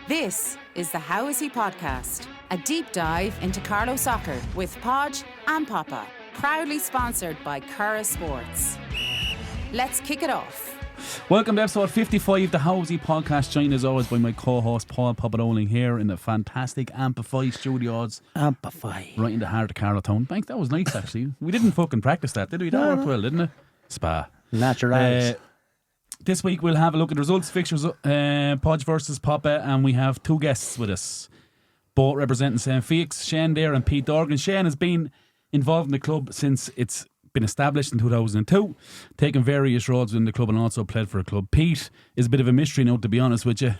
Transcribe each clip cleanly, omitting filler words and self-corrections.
This is the How Is He podcast, a deep dive into Carlow soccer with Podge and Poppa, proudly sponsored by Curra Sports. Let's kick it off. Welcome to episode 55 of the How Is He podcast, joined as always by my co-host Paul Poppadoling here in the fantastic Amplify studios. Amplify. Right in the heart of Carlow Town. Thanks, that was nice actually. We didn't fucking practice that, did we? That worked well, didn't it? Spa. Natural. This week we'll have a look at the results, fixtures, Podge versus Poppa, and we have two guests with us, both representing Fiacc, Shane Deere and Pete Dorgan. Shane has been involved in the club since it's been established in 2002, taken various roles within the club and also played for a club. Pete is a bit of a mystery now, to be honest with you.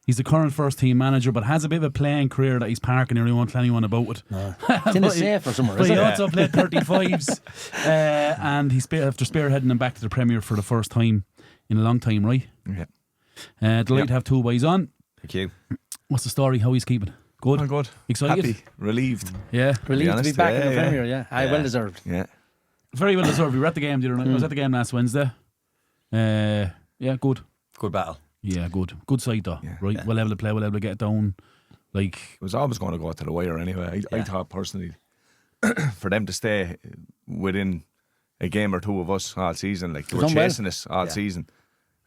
He's the current first team manager, but has a bit of a playing career that he's parking here. He won't tell anyone about it. No. It's in a safe or somewhere, but isn't he it? also played 35s, and he's after spearheading them back to the Premier for the first time in a long time, right? Yeah. Delighted to have two boys on. Thank you. What's the story? How he's keeping? Good? Oh, good. Excited? Happy. Relieved. Yeah. Relieved to be honest, back in the yeah. Premier, yeah. Well deserved. Yeah. Very well deserved. We were at the game the other night. I was at the game last Wednesday. Yeah, good. Good battle. Yeah, good. Good side though. Yeah. Right. Yeah. We'll able to play, we'll able to get down. Like, It was always going to go to the wire anyway. I thought personally, for them to stay within a game or two of us all season, like they were Done well. chasing us all season,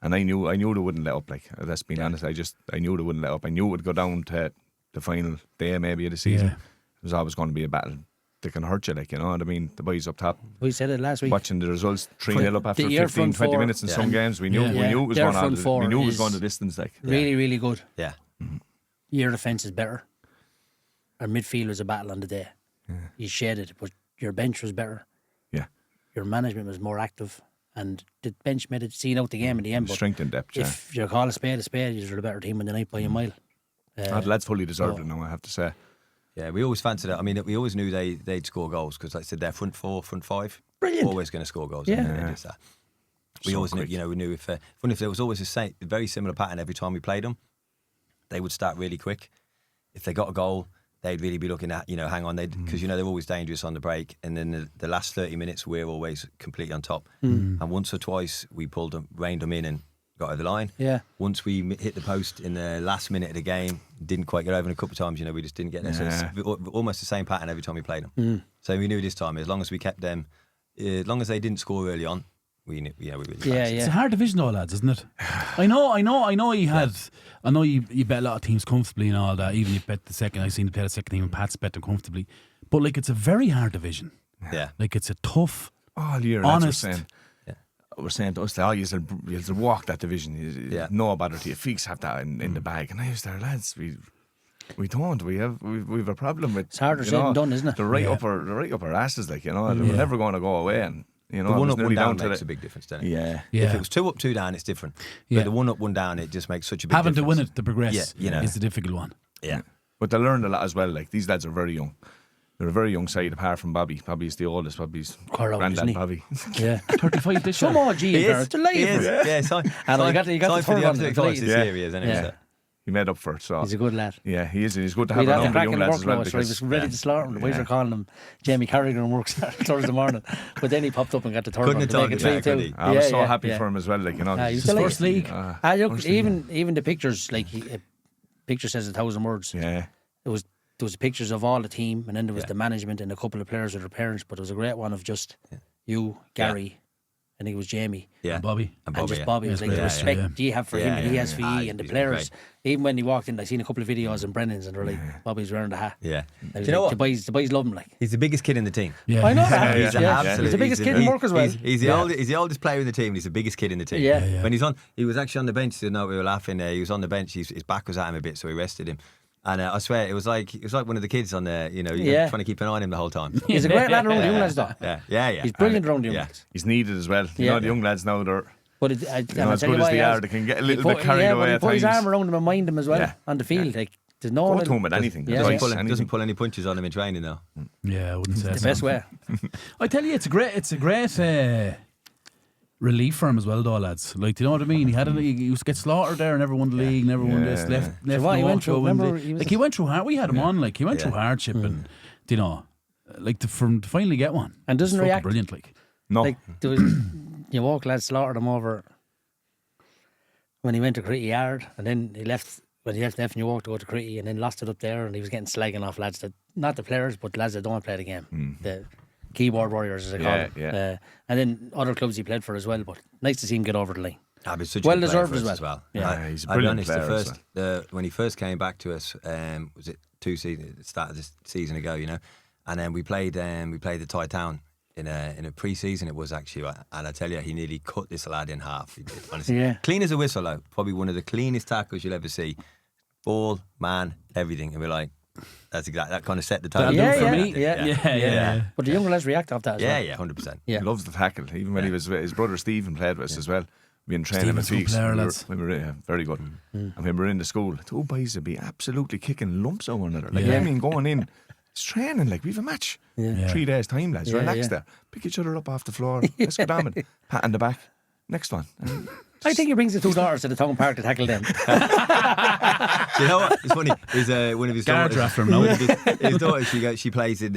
and I knew they wouldn't let up. Like, let's be honest, I knew they wouldn't let up. I knew it would go down to the final day maybe of the season. Yeah. It was always going to be a battle that can hurt you, like, you know what I mean? The boys up top, We said it last week. watching the results 3-0 up after The year 15, front 20 four, minutes in some games, we knew Yeah. we knew it was Their going front on. four We knew it was is going the distance, like. Really good. Yeah. Your defence is better. Our midfield was a battle on the day. You shared it, but your bench was better. Yeah. Your management was more active, and the bench made it seen out the game in the end. But Strength and depth, yeah. if you call a spade, you were the better team in the night by a mile. The lads fully deserved it now, I have to say. Yeah, we always fancied it. I mean, we always knew they'd score goals because, like I said, they're front four, front five. Brilliant. Always going to score goals. Yeah. And it's that. We So always quick. knew, we knew if there was always a very similar pattern every time we played them. They would start really quick. If they got a goal, they'd really be looking at, hang on, because they're always dangerous on the break. And then the last 30 minutes, we're always completely on top. And once or twice, we reined them in and got over the line. Yeah. Once we hit the post in the last minute of the game, didn't quite get over, and a couple of times, we just didn't get there. So it's almost the same pattern every time we played them. So we knew this time, as long as we kept them, as long as they didn't score early on, we knew. We really Yeah, fancied. it's a hard division though, lads, isn't it? I know you bet a lot of teams comfortably and all that. Even you bet the second, I seen you play the second team and Pat's bet them comfortably. But like, it's a very hard division. Yeah. Like, it's a tough, All year, honest. lads were saying to us, that you'll walk that division. No bother to you. Fiacc have that in the bag. And I was there, lads, we don't. We've a problem with. It's harder said than done, isn't it? The right upper asses, like, they're never going to go away. And The one it up, was one nearly down to makes the- a big difference, doesn't it? Yeah. Yeah. If it was 2 up, 2 down, it's different. Yeah. But the 1 up, 1 down, it just makes such a big having difference. to win it to progress Yeah, is the difficult one. Yeah. But they learned a lot as well. Like, these lads are very young. They're a very young side, apart from Bobby. Bobby's the oldest. Bobby's Carl, isn't granddad, he? Bobby. Yeah. 35 this year. Some OG in there. It's delightful. Yeah, sign. And you got the sign for third the one, absolute it's class this Yeah. year, he is, anyway. Yeah. So. He made up for it. So He's a good lad. yeah, he is. And he's good to have We'd a have to number of crack young in lads as well. workload, so he was ready to slaughter him. The boys Yeah. were calling him Jamie Carragher works Thursday morning. But then he popped up and got the third Couldn't one have to make told it you that, 3-2. could he? I was so happy for him as well. Like, He's His delighted. first league. First league. Even the pictures, like a picture says 1,000 words. Yeah. There was pictures of all the team, and then there was the management and a couple of players with their parents. But it was a great one of just you, Gary, I think it was Jamie. Yeah. Bobby. And And just Bobby. It was like Yeah, the yeah, respect yeah. you have for him and he has for you, and the he's players. great. Even when he walked in, I seen a couple of videos in Brennan's, and they're like, Bobby's wearing the hat. Yeah. And Do he's you know like, what? The boys love him, like. He's the biggest kid in the team. Yeah. I know that. He's an absolute. He's the biggest kid in work as well. He's the oldest. He's the oldest player in the team. He's the biggest kid in the team. Yeah. When he was actually on the bench. So no, we were laughing. He was on the bench. His back was at him a bit, so we rested him. And I swear, it was like one of the kids on there. Trying to keep an eye on him the whole time. He's a great lad around the young lads, though. Yeah. He's brilliant around the young Yeah. lads. He's needed as well. Yeah. The young lads now, they're But as good as they are, they can get a little bit carried away he at put his times. arm around him and mind him as well Yeah. on the field. Like, there's no Go one to him with anything. Yeah, advice, yeah. Doesn't pull any punches on him in training though. Yeah, I wouldn't say the so. best way. I tell you, it's a great relief for him as well, though, lads. Like, do you know what I mean? He used to get slaughtered there, never won the league, never won this, left what he no went through, show, remember, he went through hard. We had him on, like, he went through hardship, and to finally get one, And doesn't it's fucking react. brilliant, like. No. Like, there was, you walk lads slaughtered him over when he went to Critty Yard, and then he left when he left New York to go to Crete and then lost it up there, and he was getting slagging off lads that, not the players, but lads that don't play the game. The keyboard warriors, as they call them. And then other clubs he played for as well, but nice to see him get over the line. Well deserved as well. Yeah. He's a brilliant player. When he first came back to us, was it 2 seasons? It started this season ago, you know, and then we played the Thai Town in a pre-season. It was actually, and I tell you, he nearly cut this lad in half. He did, honestly, clean as a whistle, though. Probably one of the cleanest tackles you'll ever see. Ball, man, everything, and we're like, that's exactly that kind of set the tone. Yeah. But the younger lads react off that as well. Yeah, 100%. Yeah. He loves the tackle. Even when he was his brother Stephen played with us as well. We in training with Fiacc. We were very good. And when we were in the school, 2 boys would be absolutely kicking lumps over one another. Like I mean, going in, it's training. Like we've a match. 3 days time, lads. Relax there. Pick each other up off the floor. Let's go down and pat on the back. Next one. I think he brings his 2 daughters to the town park to tackle them. You know what? It's funny. One of his daughters. From now. His daughter, she plays in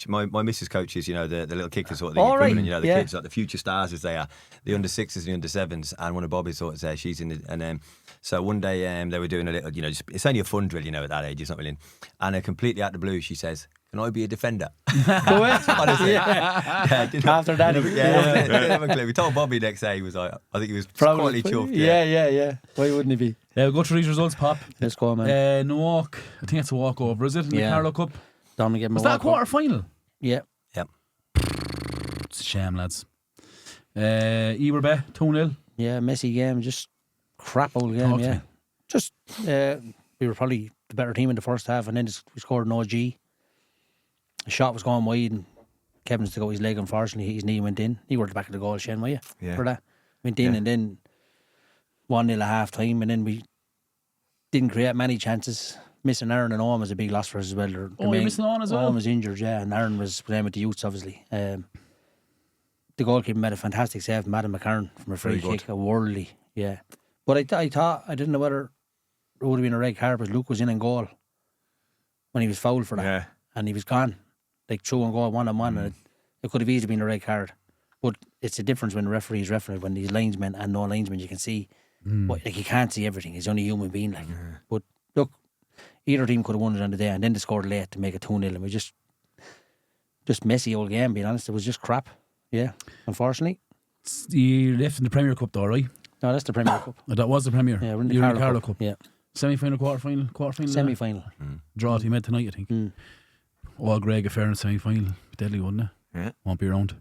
my missus coaches. You know the little kickers sort of thing. Right. You know the kids, like the future stars as they are, the under 6s and the under 7s. And one of Bobby's daughters there, she's in the, and so one day they were doing a little, you know, it's only a fun drill, you know, at that age, it's not really. And completely out of the blue, she says, "Can I be a defender?" Honestly, After that, we told Bobby next day. He was like, I think he was quite chuffed. Yeah. Why wouldn't he be? We'll go through these results, Pop. Let's go, man. Newark, I think it's a walkover, is it? In the Carlow Cup. Was that a quarter final? Yeah. It's a shame, lads. Eberbe, 2-0. Yeah, messy game, just crap old game. Yeah, just we were probably the better team in the first half, and then we scored an OG. The shot was going wide, and Kevin's to go his leg. Unfortunately, his knee went in. He were at the back of the goal, Shane, were you? Yeah. For that, went in, and then 1-0 at half time, and then we didn't create many chances. Missing Aaron and Owen was a big loss for us as well. You're missing Owen as well? Owen was injured, and Aaron was playing with the youths, obviously. The goalkeeper made a fantastic save from Adam McCarron from a free kick, a worldly, But I thought, I didn't know whether it would have been a red card, but Luke was in goal when he was fouled for that. And he was gone, like through and goal 1-on-1, and it could have easily been a red card. But it's a difference when the referee is refereeing, when these linesmen and no linesmen, you can see, like you can't see everything. He's only a human being, like. But look, either team could have won it on the day, and then they scored late to make it 2-0, and we just messy old game, being honest. It was just crap. Yeah, unfortunately. You left in the Premier Cup though, right? No, that's the Premier Cup. Oh, that was the Premier. Yeah, we're in the Carlow Cup. Yeah. Semi-final, quarter-final? Semi-final. Draw team made tonight, I think. All Greg affair in semi-final. Deadly, wouldn't it? Yeah. Won't be around.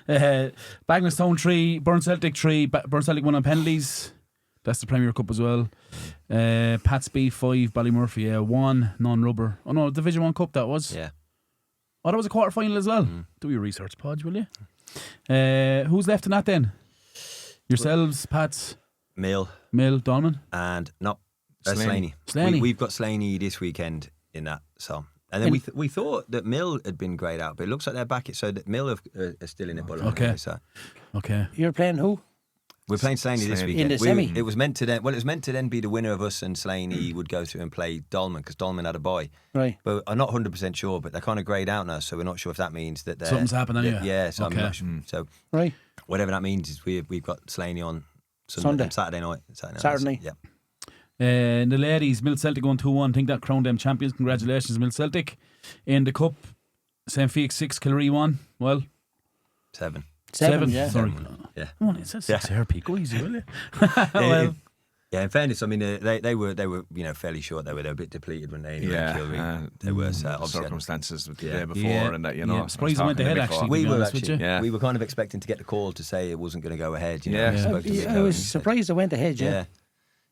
Bagnallstown 3, Burn Celtic 3. Burn Celtic won on penalties. That's the Premier Cup as well. Pats B 5, Ballymurphy 1, non-rubber. Oh no, Division 1 Cup that was. Yeah. Oh, that was a quarter final as well. Do your research, Podge, will you? Who's left in that then? Yourselves, Pats, Mill, Dolman, and Slaney. We've got Slaney this weekend in that. So, and then we thought that Mill had been greyed out, but it looks like they're back. So that Mill are still in it. Okay. Okay. You're playing who? We're playing Slaney this weekend. In the semi? It was meant to then be the winner of us and Slaney would go through and play Dolman because Dolman had a bye. Right. But I'm not 100% sure, but they're kind of greyed out now, so we're not sure if that means that something's happened anyway. Yeah, so okay. I'm not sure. So right. Whatever that means is we've got Slaney on Sunday. Saturday night. Saturday. Yeah. And the ladies, Mill Celtic 1-2-1. I think that crowned them champions. Congratulations, Mill Celtic. In the cup, St. Fiacc 6, Killaree 1. Well, 7. 7, yeah. Sorry. Yeah. Come on, it says 6 here, Pete. Go easy, will you? Well, yeah, in fairness, I mean, they were fairly short. They were a bit depleted when they Killaree. They were obviously circumstances with the day before and that, you know. Yeah, surprised they went ahead actually. We were kind of expecting to get the call to say it wasn't going to go ahead. I was surprised they went ahead.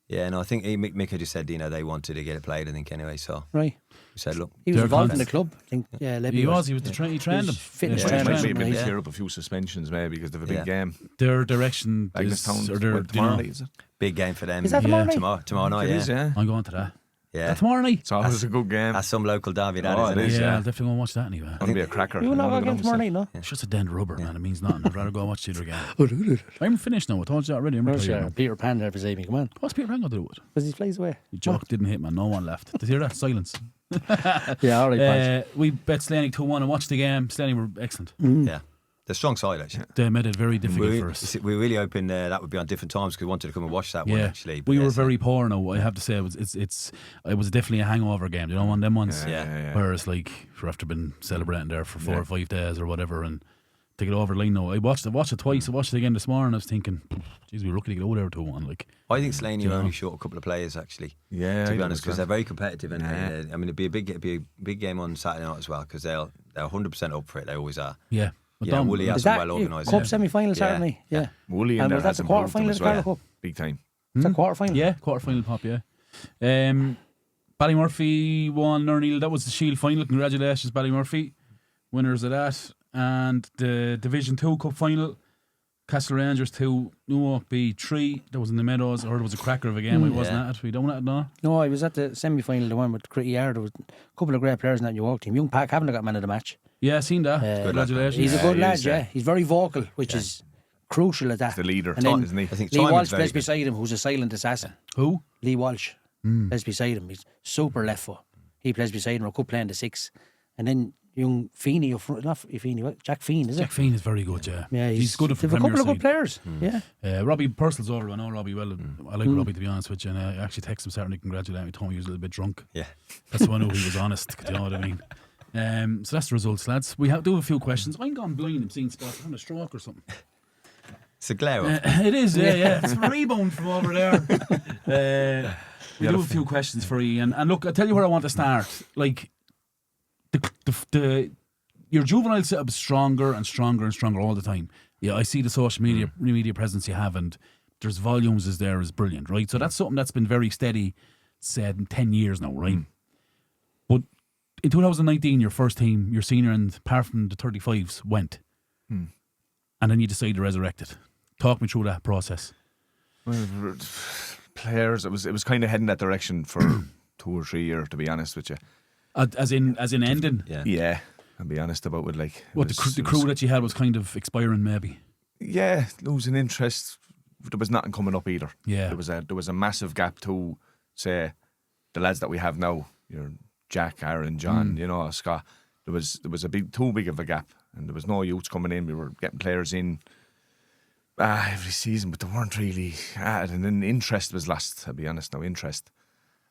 Yeah, and I think Mika just said, they wanted to get it played, I think, anyway, so. Right. We said, look. He was involved in the club, I think. Yeah, he was the he trained them. Fitness trainer. trainer. Clear up a few suspensions, maybe, because they have a big game. Their direction is... tomorrow night, is it? Big game for them. Is that tomorrow night? Tomorrow night, yeah. It is, yeah. I'm going to that. Yeah. That's tomorrow night. It's always a good game. That's some local derby, that it isn't is, yeah. I'll definitely go and watch that anyway. It's going to be a cracker. You not going again tomorrow night, no? It's just a dent rubber, man. It means nothing. I'd rather go and watch the other game. I'm finished now. I told you that already. Peter Pan there beside me. Come on. What's Peter Pan going to do with it? Because he flies away. The joke didn't hit, man. No one left. Did you hear that? Silence. Yeah, all right, we bet Slaney 2-1 and watched the game. Slaney were excellent. Yeah. They're a strong side, actually. They made it very difficult for us. We were really hoping that would be on different times because we wanted to come and watch that one, actually. We were very poor now, I have to say. It was definitely a hangover game. You know, one of them ones. Whereas, like, after been celebrating there for 4 or 5 days or whatever, and to get over the line now. I watched it twice. I watched it again this morning. I was thinking, geez, we were lucky to get over there 2-1. Like, I think Slaney are only short a couple of players, actually. Yeah, to be honest, because they're very competitive. And I mean, it'd be a big game on Saturday night as well because they're 100% up for it. They always are. Yeah. Woolly has them well organised. Cup semi-final Saturday? Yeah. Woolly and there was that the quarter-final of the Carlow Cup? Big time. Is that quarter-final? Yeah, quarter-final, Pop, yeah. Ballymurphy won, Nerneel. That was the Shield final. Congratulations, Ballymurphy. Winners of that. And the Division 2 Cup final, Castle Rangers 2, Newark B 3. That was in the Meadows. I heard it was a cracker of a game. I wasn't at it. We don't at it, no? No, I was at the semi-final, the one with Critty Yard. There was a couple of great players in that Newark team. Young Pat Kavanagh got man of the match. Yeah, seen that. Congratulations. He's a good lad, yeah. He's very vocal, which is crucial at that. He's the leader, and then isn't he? I think Lee Walsh plays beside him, who's a silent assassin. Who? Lee Walsh plays beside him. He's super left foot. He plays beside him, or could play in the 6. And then young Feeney, Jack Feen, is it? Jack Feen is very good, yeah. Yeah, he's good for They've a Premier couple of good side. players, yeah. Robbie Purcell's over. I know Robbie well. I like Robbie, to be honest with you. And I actually texted him Saturday, congratulating me. Told me he was a little bit drunk. Yeah. That's when I knew he was honest. Do you know what I mean? So that's the results, lads. We do have a few questions. I'm gone blind. I'm seeing spots. I'm having a stroke or something. It's a glare up. It is, yeah. It's a rebound from over there. We do have a few questions for you. And look, I'll tell you where I want to start. Like, your juvenile setup is stronger and stronger and stronger all the time. Yeah, I see the social media presence you have, and there's volumes is brilliant, right? So that's something that's been very steady, said in 10 years now, right? But in 2019, your first team, your senior, and apart from the 35s, went. And then you decided to resurrect it. Talk me through that process. Well, players, it was kind of heading that direction for 2 or 3 years, to be honest with you. As in ending? Yeah, I'll be honest about it. Like, the crew that you had was kind of expiring, maybe. Yeah, losing interest. There was nothing coming up either. Yeah, there was a massive gap to, say, the lads that we have now. Your Jack, Aaron, John, Scott. There was too big of a gap, and there was no youths coming in. We were getting players in every season, but they weren't really at it. And then interest was lost. I'll be honest now, interest,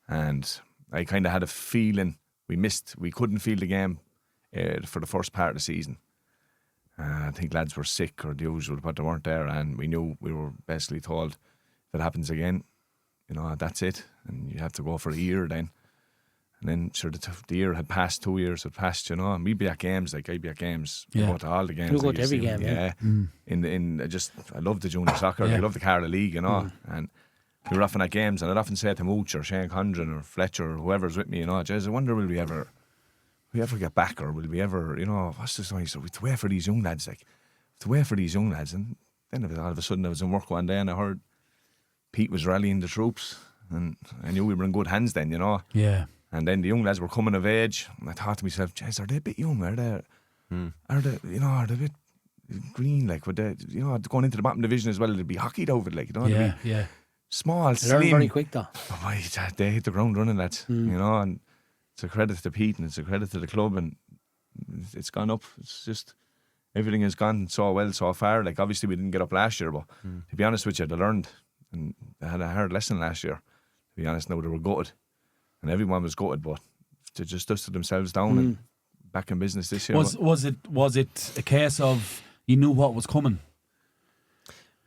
and I kind of had a feeling we couldn't feel the game for the first part of the season. I think lads were sick or the usual, but they weren't there, and we were basically told, if it happens again, that's it, and you have to go for a year then. And then sure, the year had passed, 2 years had passed, and we'd be at games, like I'd be at games. We go to all the games. You go to every game, yeah. I love the junior soccer, I love the Carlow League, and we were often at games, and I'd often say to Mooch or Shane Condren or Fletcher or whoever's with me, I wonder will we ever get back, or will we ever, what's this noise? So we have to wait for these young lads, and then all of a sudden I was in work one day and I heard Pete was rallying the troops, and I knew we were in good hands then, Yeah. And then the young lads were coming of age, and I thought to myself, "Jeez, are they a bit young? Are they a bit green? Like, would they, going into the bottom division as well? It'd be hockeyed over, like, Yeah. Small, slim. Learn very quick, though. They hit the ground running, lads. And it's a credit to Pete, and it's a credit to the club, and it's gone up. It's just everything has gone so well so far. Like, obviously we didn't get up last year, but to be honest with you, they learned, and they had a hard lesson last year. To be honest, now they were gutted. And everyone was gutted, but they just dusted themselves down and back in business this year. Was it a case of you knew what was coming?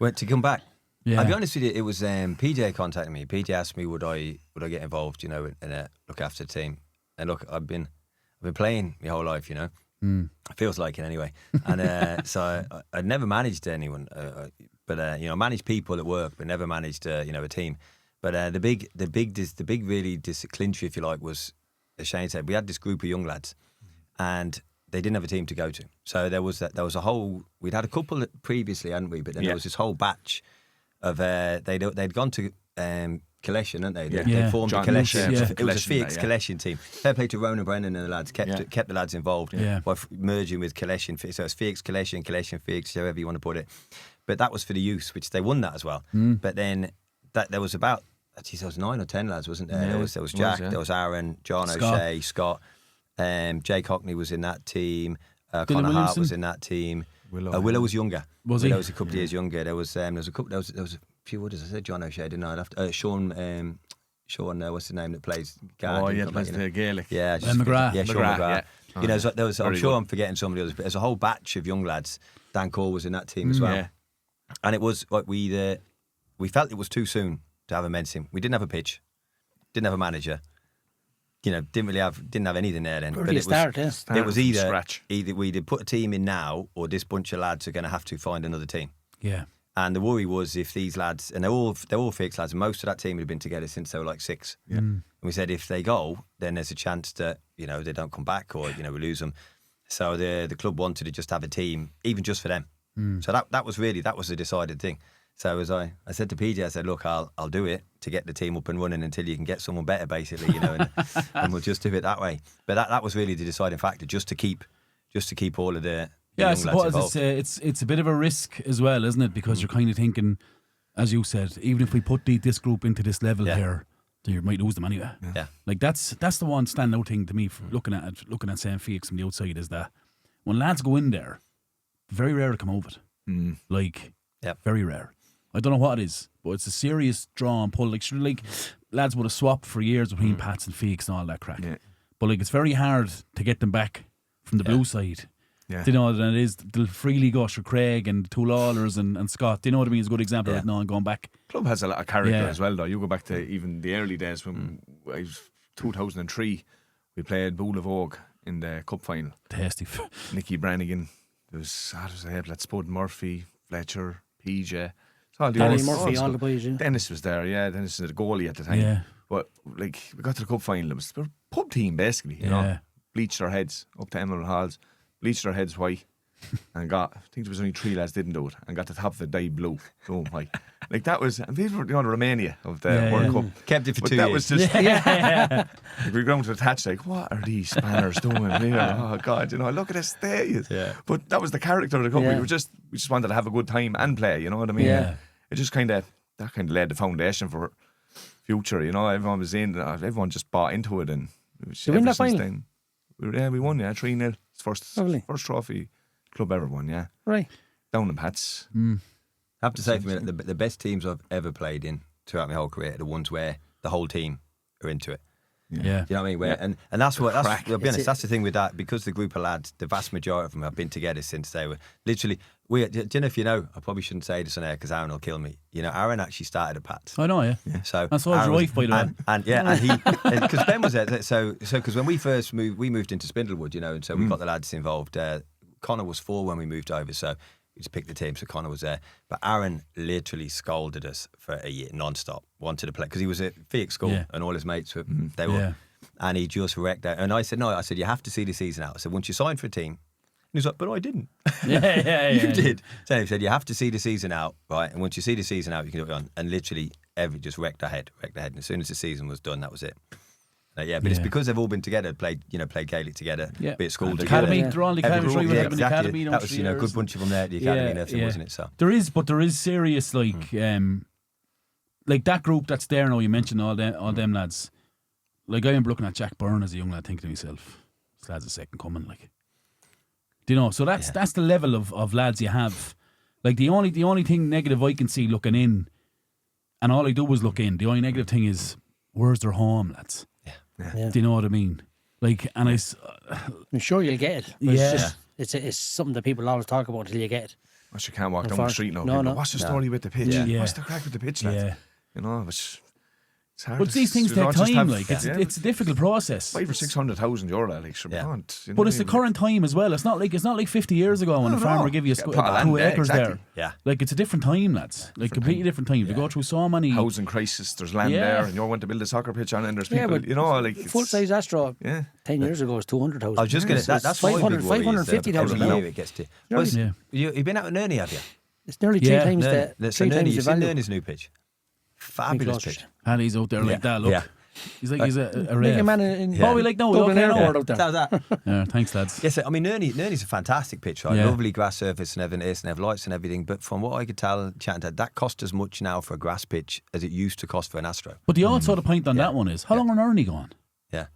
Well, to come back, yeah. I'll be honest with you, it was PJ contacted me. PJ asked me would I get involved, and look after the team. And look, I've been playing my whole life, It feels like it anyway. And so I'd never managed anyone, but I managed people at work, but never managed a team. But the big really clincher, if you like, was, as Shane said, we had this group of young lads, and they didn't have a team to go to. So there was a whole. We'd had a couple previously, hadn't we? But then there was this whole batch of they'd gone to Collection, hadn't they? They formed a Collection. It was a Fiacc Collection team. Fair play to Ronan Brennan and the lads kept the lads involved by merging with Collection. So it's Fiacc Collection Fiacc, however you want to put it. But that was for the youth, which they won that as well. But then there was about. There was 9 or 10 lads, wasn't there? There was Jack, there was Aaron, John O'Shea, Scott, Jay Cockney was in that team, Connor Hart was in that team. Willow was younger. Was Willow he? was a couple of years younger. There was a few others. I said John O'Shea, didn't I? Sean, what's the name that plays guard? Plays the Gaelic. Yeah, McGrath. Yeah, Sean McGrath. Yeah. You know, there was. I'm Very sure good. I'm forgetting somebody else, but there's a whole batch of young lads. Dan Cole was in that team as well. Yeah. And it was like we felt it was too soon to have a men's team. We didn't have a pitch, didn't have a manager. You know, didn't have anything there then. Where do you start? Yeah. It was from either scratch. we'd put a team in now, or this bunch of lads are going to have to find another team. Yeah. And the worry was if these lads, and they're all Fiacc lads, and most of that team had been together since they were like 6. Yeah. And we said if they go, then there's a chance that they don't come back, or we lose them. So the club wanted to just have a team, even just for them. So that was the decided thing. So as I said to PJ, I said, look, I'll do it to get the team up and running until you can get someone better, basically, and we'll just do it that way. But that was really the deciding factor, just to keep all of the Yeah, I young lads suppose involved. it's a bit of a risk as well, isn't it? Because you're kind of thinking, as you said, even if we put this group into this level here, you might lose them anyway. Yeah. Like that's the one standout thing to me from looking at St. Fiacc from the outside is that when lads go in there, very rare to come out of it. Like, very rare. I don't know what it is, but it's a serious draw and pull. Like lads would have swapped for years between Pats and Fiaccs and all that crack. Yeah. But like it's very hard to get them back from the blue side. Yeah. Do you know what it is? They'll freely go for Craig and Two Lawlers and Scott. Do you know what I mean? It's a good example right now and going back. Club has a lot of character Yeah. as well, though. You go back to even the early days when I was 2003, we played Bull of Oak in the cup final. Tasty. Nicky Brannigan, there was Spud Murphy, Fletcher, PJ. All the Danny old- Murphy, old all the school. boys, yeah. Dennis was there, Dennis was the goalie at the time. Yeah. But like we got to the cup final, it was a pub team basically, you know. Yeah. Bleached our heads up to Emerald Halls, bleached our heads white, and I think there was only 3 lads didn't do it, and got the top of it dyed blue. So white. Like that was, and these were the Romania of the World Cup. Kept it for But 2 that years. was just like, we were going to the touch like, what are these spanners doing here? Oh God, look at this stage. Yeah. But that was the character of the cup. Yeah. We just wanted to have a good time and play. You know what I mean? Yeah. It just kind of laid the foundation for future. Everyone was in. Everyone just bought into it, and it was, Did you win ever that since final? then, we won. 3-0. It's Lovely. first trophy club ever won. Yeah, Right. down in Pats. I have to say for me, the best teams I've ever played in throughout my whole career are the ones where the whole team are into it. Yeah. Do you know what I mean? Where, and that's what, I'll be honest, it. that's the thing with that, because the group of lads, the vast majority of them have been together since they were literally, do you know if you know, I probably shouldn't say this on air because Aaron will kill me. Aaron actually started at Pats. I know, yeah. So And so was your wife, by the way. And he, because Ben was there, so because when we first moved, we moved into Spindlewood, and so we got the lads involved. Connor was 4 when we moved over, so we just picked the team, so Connor was there. But Aaron literally scolded us for a year non-stop, wanted to play, because he was at Fiacc school and all his mates were, they were. Yeah. And he just wrecked out. And I said, no, you have to see the season out. I said, once you sign for a team. And he's like, but I didn't. Yeah. You did. So he said, you have to see the season out, right? And once you see the season out, you can do it on. And literally, just wrecked our head. And as soon as the season was done, that was it. But it's because they've all been together, played Gaelic together, Yeah. be at school And the together. academy, they're all in the academy. Everyone- Sure, you yeah, were in the exactly. academy, That was, 3 a years. good bunch of them there at the academy and everything, wasn't it? So There is serious, like that group that's there now. You mentioned all them lads. Like I remember looking at Jack Byrne as a young lad, thinking to myself, "This lad's a second coming." Like, do you know? So that's the level of lads you have. Like the only thing negative I can see looking in, and all I do is look in. The only negative thing is where's their home, lads? Yeah. Do you know what I mean? Like, and I'm sure you'll get it. But Yeah. It's something that people always talk about until you get it. You can't walk down the street now. No, no. What's the story with the pitch? Yeah. What's the crack with the pitch, lads? Yeah. It's hard. But these things take Just time. have- Like it's a difficult process. 500,000 or 600,000 euro, like, sure, Yeah. But it's the current time as well. It's not like 50 years ago when No, a farmer no. give you Yeah, plot of land 2 there, acres exactly. there. Yeah. Like it's a different time, lads. Like completely different time. They go through so many. housing crisis. There's land Yeah. there, and you want to build a soccer pitch on it, and there's Yeah, people, but like it's- full size Astro Yeah. 10 years ago was 200,000. I was just going to, that's my big worry is 550,000 every now. year it gets to. Yeah. Was, Yeah. You've been out in Ernie, have you? It's nearly 3 Yeah. times Nerney. the So 3 Nerney, times the you've seen value. Nerney's new pitch. Fabulous Gloucester. pitch. And he's out there like that. Look, Yeah. he's like he's a Big rave. man in Bobby, like no, Dublin okay, no. Airport out there. That was that. Yeah, thanks, lads. Yes, I mean, Nerney's a fantastic pitch, right? Yeah. Lovely grass surface and everything, and have lights and everything. But from what I could tell, chatting to that cost as much now for a grass pitch as it used to cost for an Astro. But the also the point on that one is how long are Ernie gone? Yeah.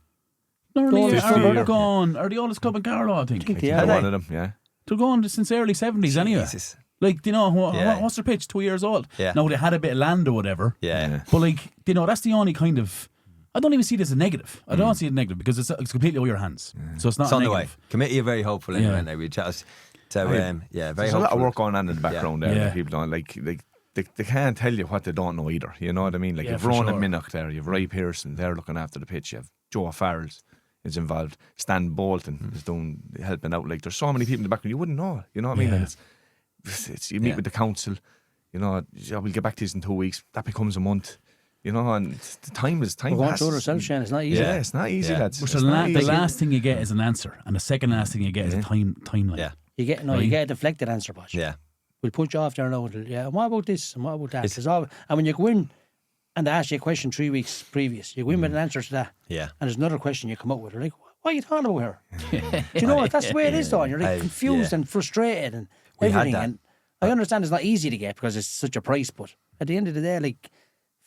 Ernie 50 are years. gone. Are the oldest club in Carlow, I think. Yeah, One right. of them, yeah. They're going since early 70s anyway. Jesus. Like, do you know, what's their pitch? 2 years old. Yeah. Now, they had a bit of land or whatever. Yeah. But, like, you know, that's the only kind of... I don't even see it as a negative. I don't see it as a negative because it's completely out of your hands. So it's not It's a on the negative. way. Committee are very hopeful anyway, and they reach out. So, very There's hopeful. a lot of work going on in the background there. Yeah. That people don't like. They can't tell you what they don't know either. You know what I mean? Like you've Ronan Minnock there, you've Ray Pearson, they're looking after the pitch. You have Joe Farrell's is involved. Stan Bolton is helping out. Like there's so many people in the background you wouldn't know. You know what I mean? And it's you meet with the council. You know, we'll get back to this in 2 weeks. That becomes a month. You know, and the time We're going passes. through ourselves, Shane. It's not easy. Yeah, it's not easy, lads. Which It's the not easy. last thing you get is an answer, and the second last thing you get is a timeline. Yeah. You get a deflected answer, Podge. Yeah. We'll put you off there now. And what about this? And what about that? And when you go in and they ask you a question 3 weeks previous, you go in with an answer to that. Yeah. And there's another question you come up with. You're like, what are you talking about here? Do you know what? That's the way it is, though. And you're like confused and frustrated and everything. And I understand it's not easy to get because it's such a price, but at the end of the day, like,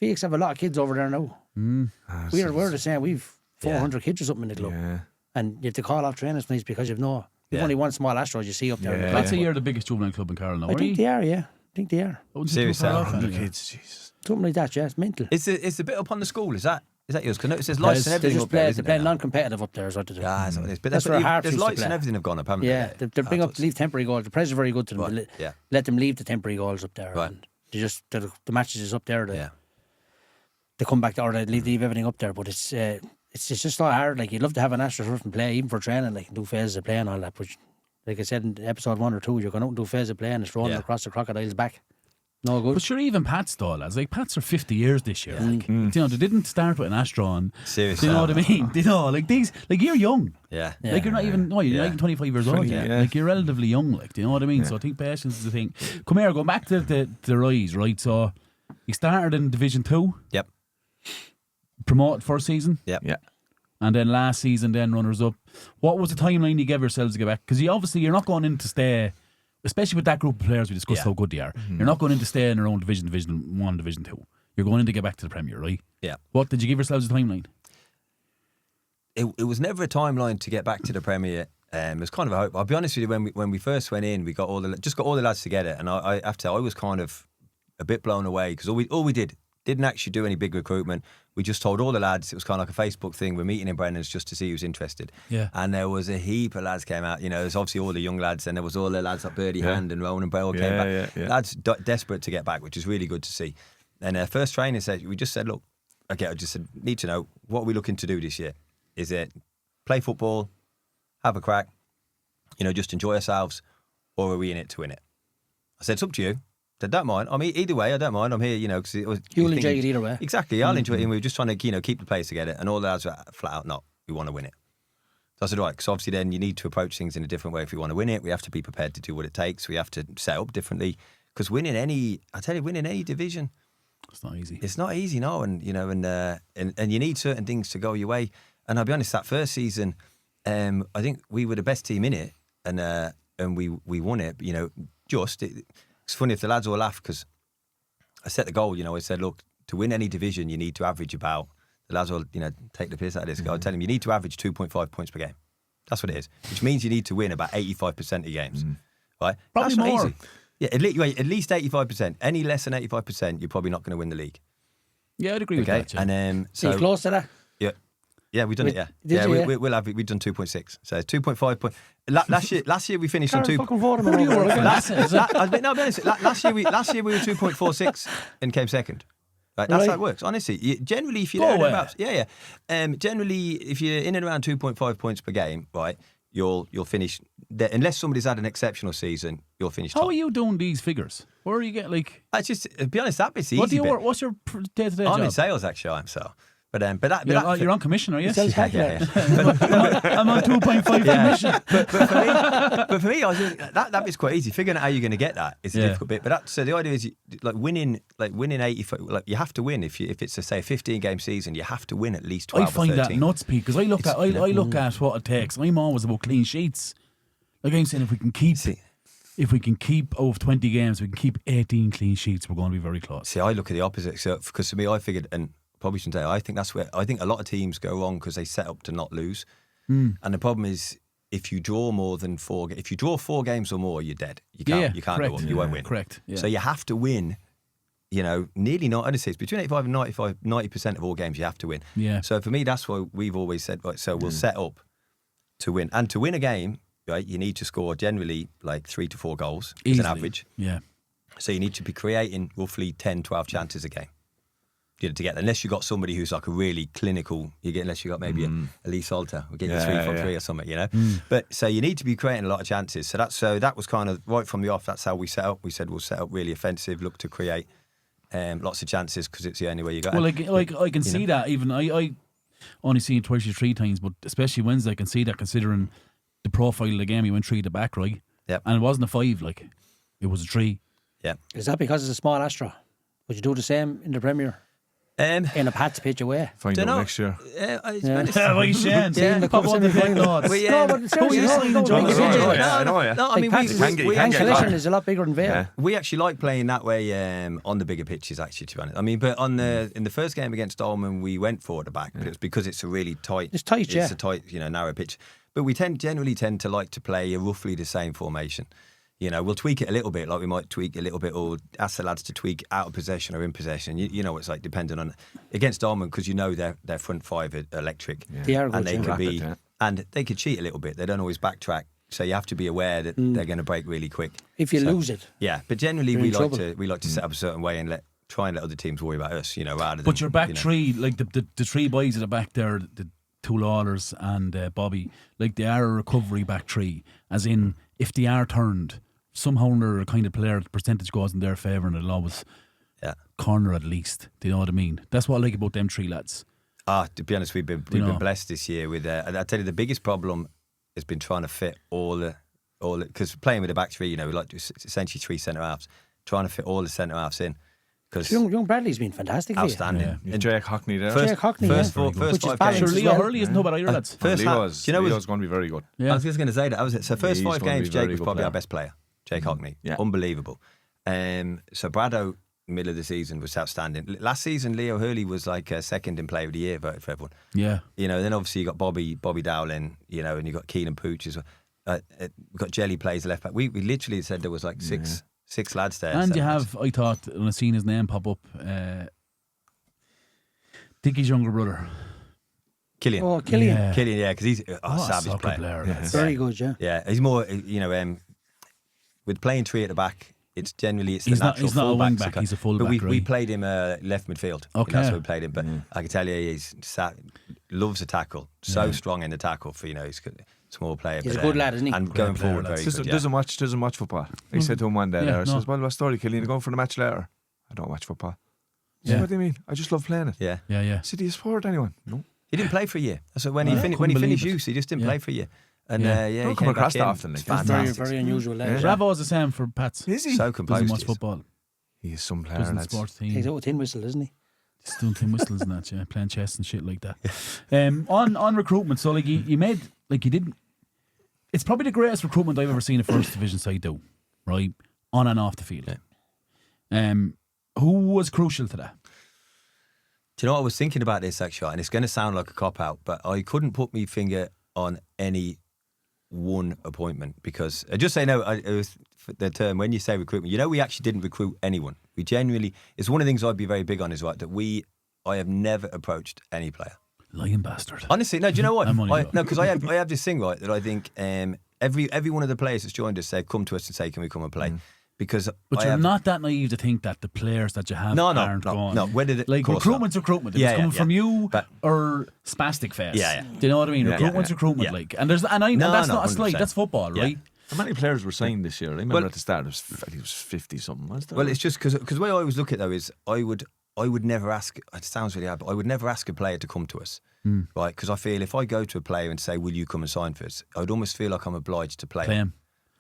Fiacc have a lot of kids over there now. We're the same. We've 400 kids or something in the club. Yeah. And you have to call off training nights because you've only one small Astros you see up there. I'd say you're the biggest juvenile club in Carlow now. I think they are, yeah. I think they are. Seriously, 100 kids, Jesus. Something like that, yeah. It's mental. It's a bit up on the school. Is that yours? Because it says lights and everything up there. They play non-competitive up there is what they do. Yeah, that's what it is. But That's where Hearts there's used to lights and play. everything have gone up, haven't Yeah, they? they bring up leave temporary goals. The press are very good to them. Right, They yeah. let them leave the temporary goals up there. Right. And they just the matches is up there. Yeah. They come back or they leave everything up there. But it's just so hard. Like you'd love to have an AstroTurf and play even for training, like do phases of play and all that. But like I said in episode 1 or 2, you're going out and do phases of play and it's rolling across the crocodile's back. No good. But sure, even Pat's though, lads. Like Pat's are 50 years this year. Like, you know, they didn't start with an Astro. And, Seriously. Do you know what I mean? You know, like these, like you're young. Yeah. Like you're not even. No, you're not even 25 years old yet. yeah. Like you're relatively young. Like, do you know what I mean? So I think patience is the thing. Come here, go back to the rise, right? So you started in Division 2. Yep. Promoted first season. Yep. Yeah. And then last season, then runners up. What was the timeline you gave yourselves to get back? Because you're not going in to stay, especially with that group of players we discussed how good they are. You're not going in to stay in your own Division 1, Division 2. You're going in to get back to the Premier, right? Yeah. What did you give yourselves a timeline? It was never a timeline to get back to the Premier. It was kind of a hope. I'll be honest with you. When we first went in, we got all the lads together, and I have to say I was kind of a bit blown away because all we didn't actually do any big recruitment. We just told all the lads, it was kind of like a Facebook thing, we're meeting in Brennan's just to see who's interested. Yeah. And there was a heap of lads came out, you know, there's obviously all the young lads, and there was all the lads like Birdie Hand and Rowan and Bell came back. Yeah. Lads desperate to get back, which is really good to see. And first training said, we just said, look, okay, I just said, need to know, what are we looking to do this year? Is it play football, have a crack, you know, just enjoy ourselves, or are we in it to win it? I said, it's up to you. I don't mind. I mean, either way, I don't mind. I'm here, you know, because You'll enjoy it either way. Exactly, I'll enjoy it. And we were just trying to, you know, keep the players together. And all the lads were flat out, no, we want to win it. So I said, right, because obviously then you need to approach things in a different way if we want to win it. We have to be prepared to do what it takes. We have to set up differently. Because winning any division, It's not easy. it's not easy, no. And you know, and you need certain things to go your way. And I'll be honest, that first season, I think we were the best team in it, and we won it. You know, it's funny if the lads all laugh because I set the goal. You know, I said, look, to win any division, you need to average about. The lads will, you know, take the piss out of this. I tell them you need to average 2.5 points per game. That's what it is, which means you need to win about 85% of games, right? Probably That's not more. easy. Yeah, at least 85%. Any less than 85%, you're probably not going to win the league. Yeah, I'd agree with Okay, that. Yeah. and So you're close to that? yeah, we've done it. Yeah, Did you, yeah? we've done 2.6. So 2.5 point. Last year we finished on Karen 2. fucking voted me over. Last year we were 2.46 and came second. Right, that's how it works. Honestly, generally, if you're there and about, generally, if you're in and around 2.5 points per game, right, you'll finish. Unless somebody's had an exceptional season, you'll finish top. How are you doing these figures? Where are you getting like? It's just, to be honest, that bit's easy. What do you work? What's your day-to-day job? I'm in sales actually. I'm so. But You're on commission, are you? Yeah. I'm on 2.5 commission. But for me, I was just, that bit's quite easy. Figuring out how you're going to get that is the difficult bit. But so the idea is winning 80. Like you have to win if it's a 15 game season. You have to win at least 12 I find or 13. that nuts, Pete, because I look at what it takes. I'm always about clean sheets. Like I'm saying, if we can keep out of 20 games, we can keep 18 clean sheets. We're going to be very close. See, I look at the opposite. So because for me, I figured and. Probably shouldn't say. I think that's where I think a lot of teams go wrong because they set up to not lose, and the problem is if you draw more than if you draw 4 games or more, you're dead. You can't correct. go up. You won't win. Correct. Yeah. So you have to win. Nearly not. I'd say it's between 85 and 90% of all games you have to win. Yeah. So for me, that's why we've always said, right, so we'll set up to win. And to win a game, right, you need to score generally like 3 to 4 goals as an average. Yeah. So you need to be creating roughly 10, 12 chances a game. To get there. Unless you've got somebody who's like a really clinical, unless you've got maybe a Lee Salter, we'll get you 3 from 3 or something, But so you need to be creating a lot of chances. So that was kind of right from the off. That's how we set up. We said we'll set up really offensive, look to create lots of chances because it's the only way you got. Well, I can see that. Even I only seen it twice or 3 times, but especially Wednesday, I can see that considering the profile of the game. He went 3 at the back, right? Yep. And it wasn't a 5, it was a 3. Yeah. Is that because it's a small Astra? Would you do the same in the Premier? In a Pats pitch away. Find out next year. Why Shane? Yeah, Pop on the big lads. No, but seriously, Collision is a lot bigger than Vale. Yeah. We actually like playing that way on the bigger pitches, actually, to be honest. I mean, but in the first game against Dolman, we went forward at back, but it's because it's a really tight. It's tight, It's a tight, narrow pitch. But we generally tend to like to play a roughly the same formation. We'll tweak it a little bit, like we might tweak a little bit, or ask the lads to tweak out of possession or in possession. You know, it's like depending on against Dolman because their front 5 are electric, They are good, and they can be, and they could cheat a little bit. They don't always backtrack, so you have to be aware that they're going to break really quick. If you lose it, but generally we like to set up a certain way and try and let other teams worry about us, rather than. But your back 3, like the 3 boys at the back there, the 2 Lawlers and Bobby, like they are a recovery back 3, as in if they are turned. Somehow they're a kind of player, the percentage goes in their favour and it'll always corner at least. Do you know what I mean? That's what I like about them 3 lads. To be honest, we've been blessed this year with. I tell you, the biggest problem has been trying to fit all the because playing with a back 3, we like essentially 3 centre halves, trying to fit all the centre halves in. Because young Bradley's been fantastic. Outstanding. Yeah. Jake Hockney there. Jake Hockney, first 5 games. Sure, Leo Hurley isn't no bad either, lads. Leo's going to be very good. Yeah. I was just going to say that. That was it. So first 5 games, Jake was probably player. our best player. Jake Hockney, unbelievable. So Brado, middle of the season, was outstanding. Last season, Leo Hurley was like second in Player of the Year voted for everyone. Yeah. Then obviously you got Bobby Dowling, and you got Keenan Pooch as well. We got Jelly plays the left back. We literally said there was like six lads there. And you have, I thought, when I seen his name pop up, Dickie's younger brother. Killian. Oh, Killian. Yeah. Killian, because he's a savage player. Very good, yeah. Yeah, he's more, with playing 3 at the back, it's the He's natural not a wing fullback. back, he's a fullback. But we right? played him left midfield. Okay. That's where we played him. But I can tell you, loves a tackle. So strong in the tackle for, he's a small player. He's a good lad, isn't he? And Great going player, forward, lads. very good. Doesn't watch football. I said to him one day I says, well, what story, Killian? Going for the match later? I don't watch football. I said, what do you mean? I just love playing it. Yeah. Yeah. I said, do you support anyone? No. He didn't play for a year. So when he finished believe youth, he just didn't play for a year. And Don't he come came across back that in. often. It's Very, fantastic. very unusual lad. Ravo's the same for Pats. Is he? So Doesn't composed. watch he is. football. He's some player, Doesn't lads. sports He's team. out with tin whistle, isn't he? Just doing tin whistles and that, playing chess and shit like that. On recruitment, so you made, you didn't, it's probably the greatest recruitment I've ever seen a first division side do, right? On and off the field. Yeah. Who was crucial to that? Do you know what I was thinking about this actually? And it's going to sound like a cop-out, but I couldn't put my finger on any one appointment because I just say no. It was the term when you say recruitment. We actually didn't recruit anyone. We genuinely. It's one of the things I'd be very big on is right that I have never approached any player. Lying bastard. Honestly, no. Do you know what? I'm only because I have this thing right that I think every one of the players that's joined us said come to us and say can we come and play. Because But you're not that naive to think that the players that you have aren't gone. No, where did it? Recruitment's recruitment. If it's coming from you or Spastic Fest. Yeah. Do you know what I mean? Recruitment's recruitment. Yeah. And that's not a slight. 100%. That's football, right? How many players were signed this year? I remember at the start, I think it was 50 something. Well, it's just because the way I always look at it though is I would never ask. It sounds really hard, but I would never ask a player to come to us, right? Because I feel if I go to a player and say, "Will you come and sign for us?" I'd almost feel like I'm obliged to play him.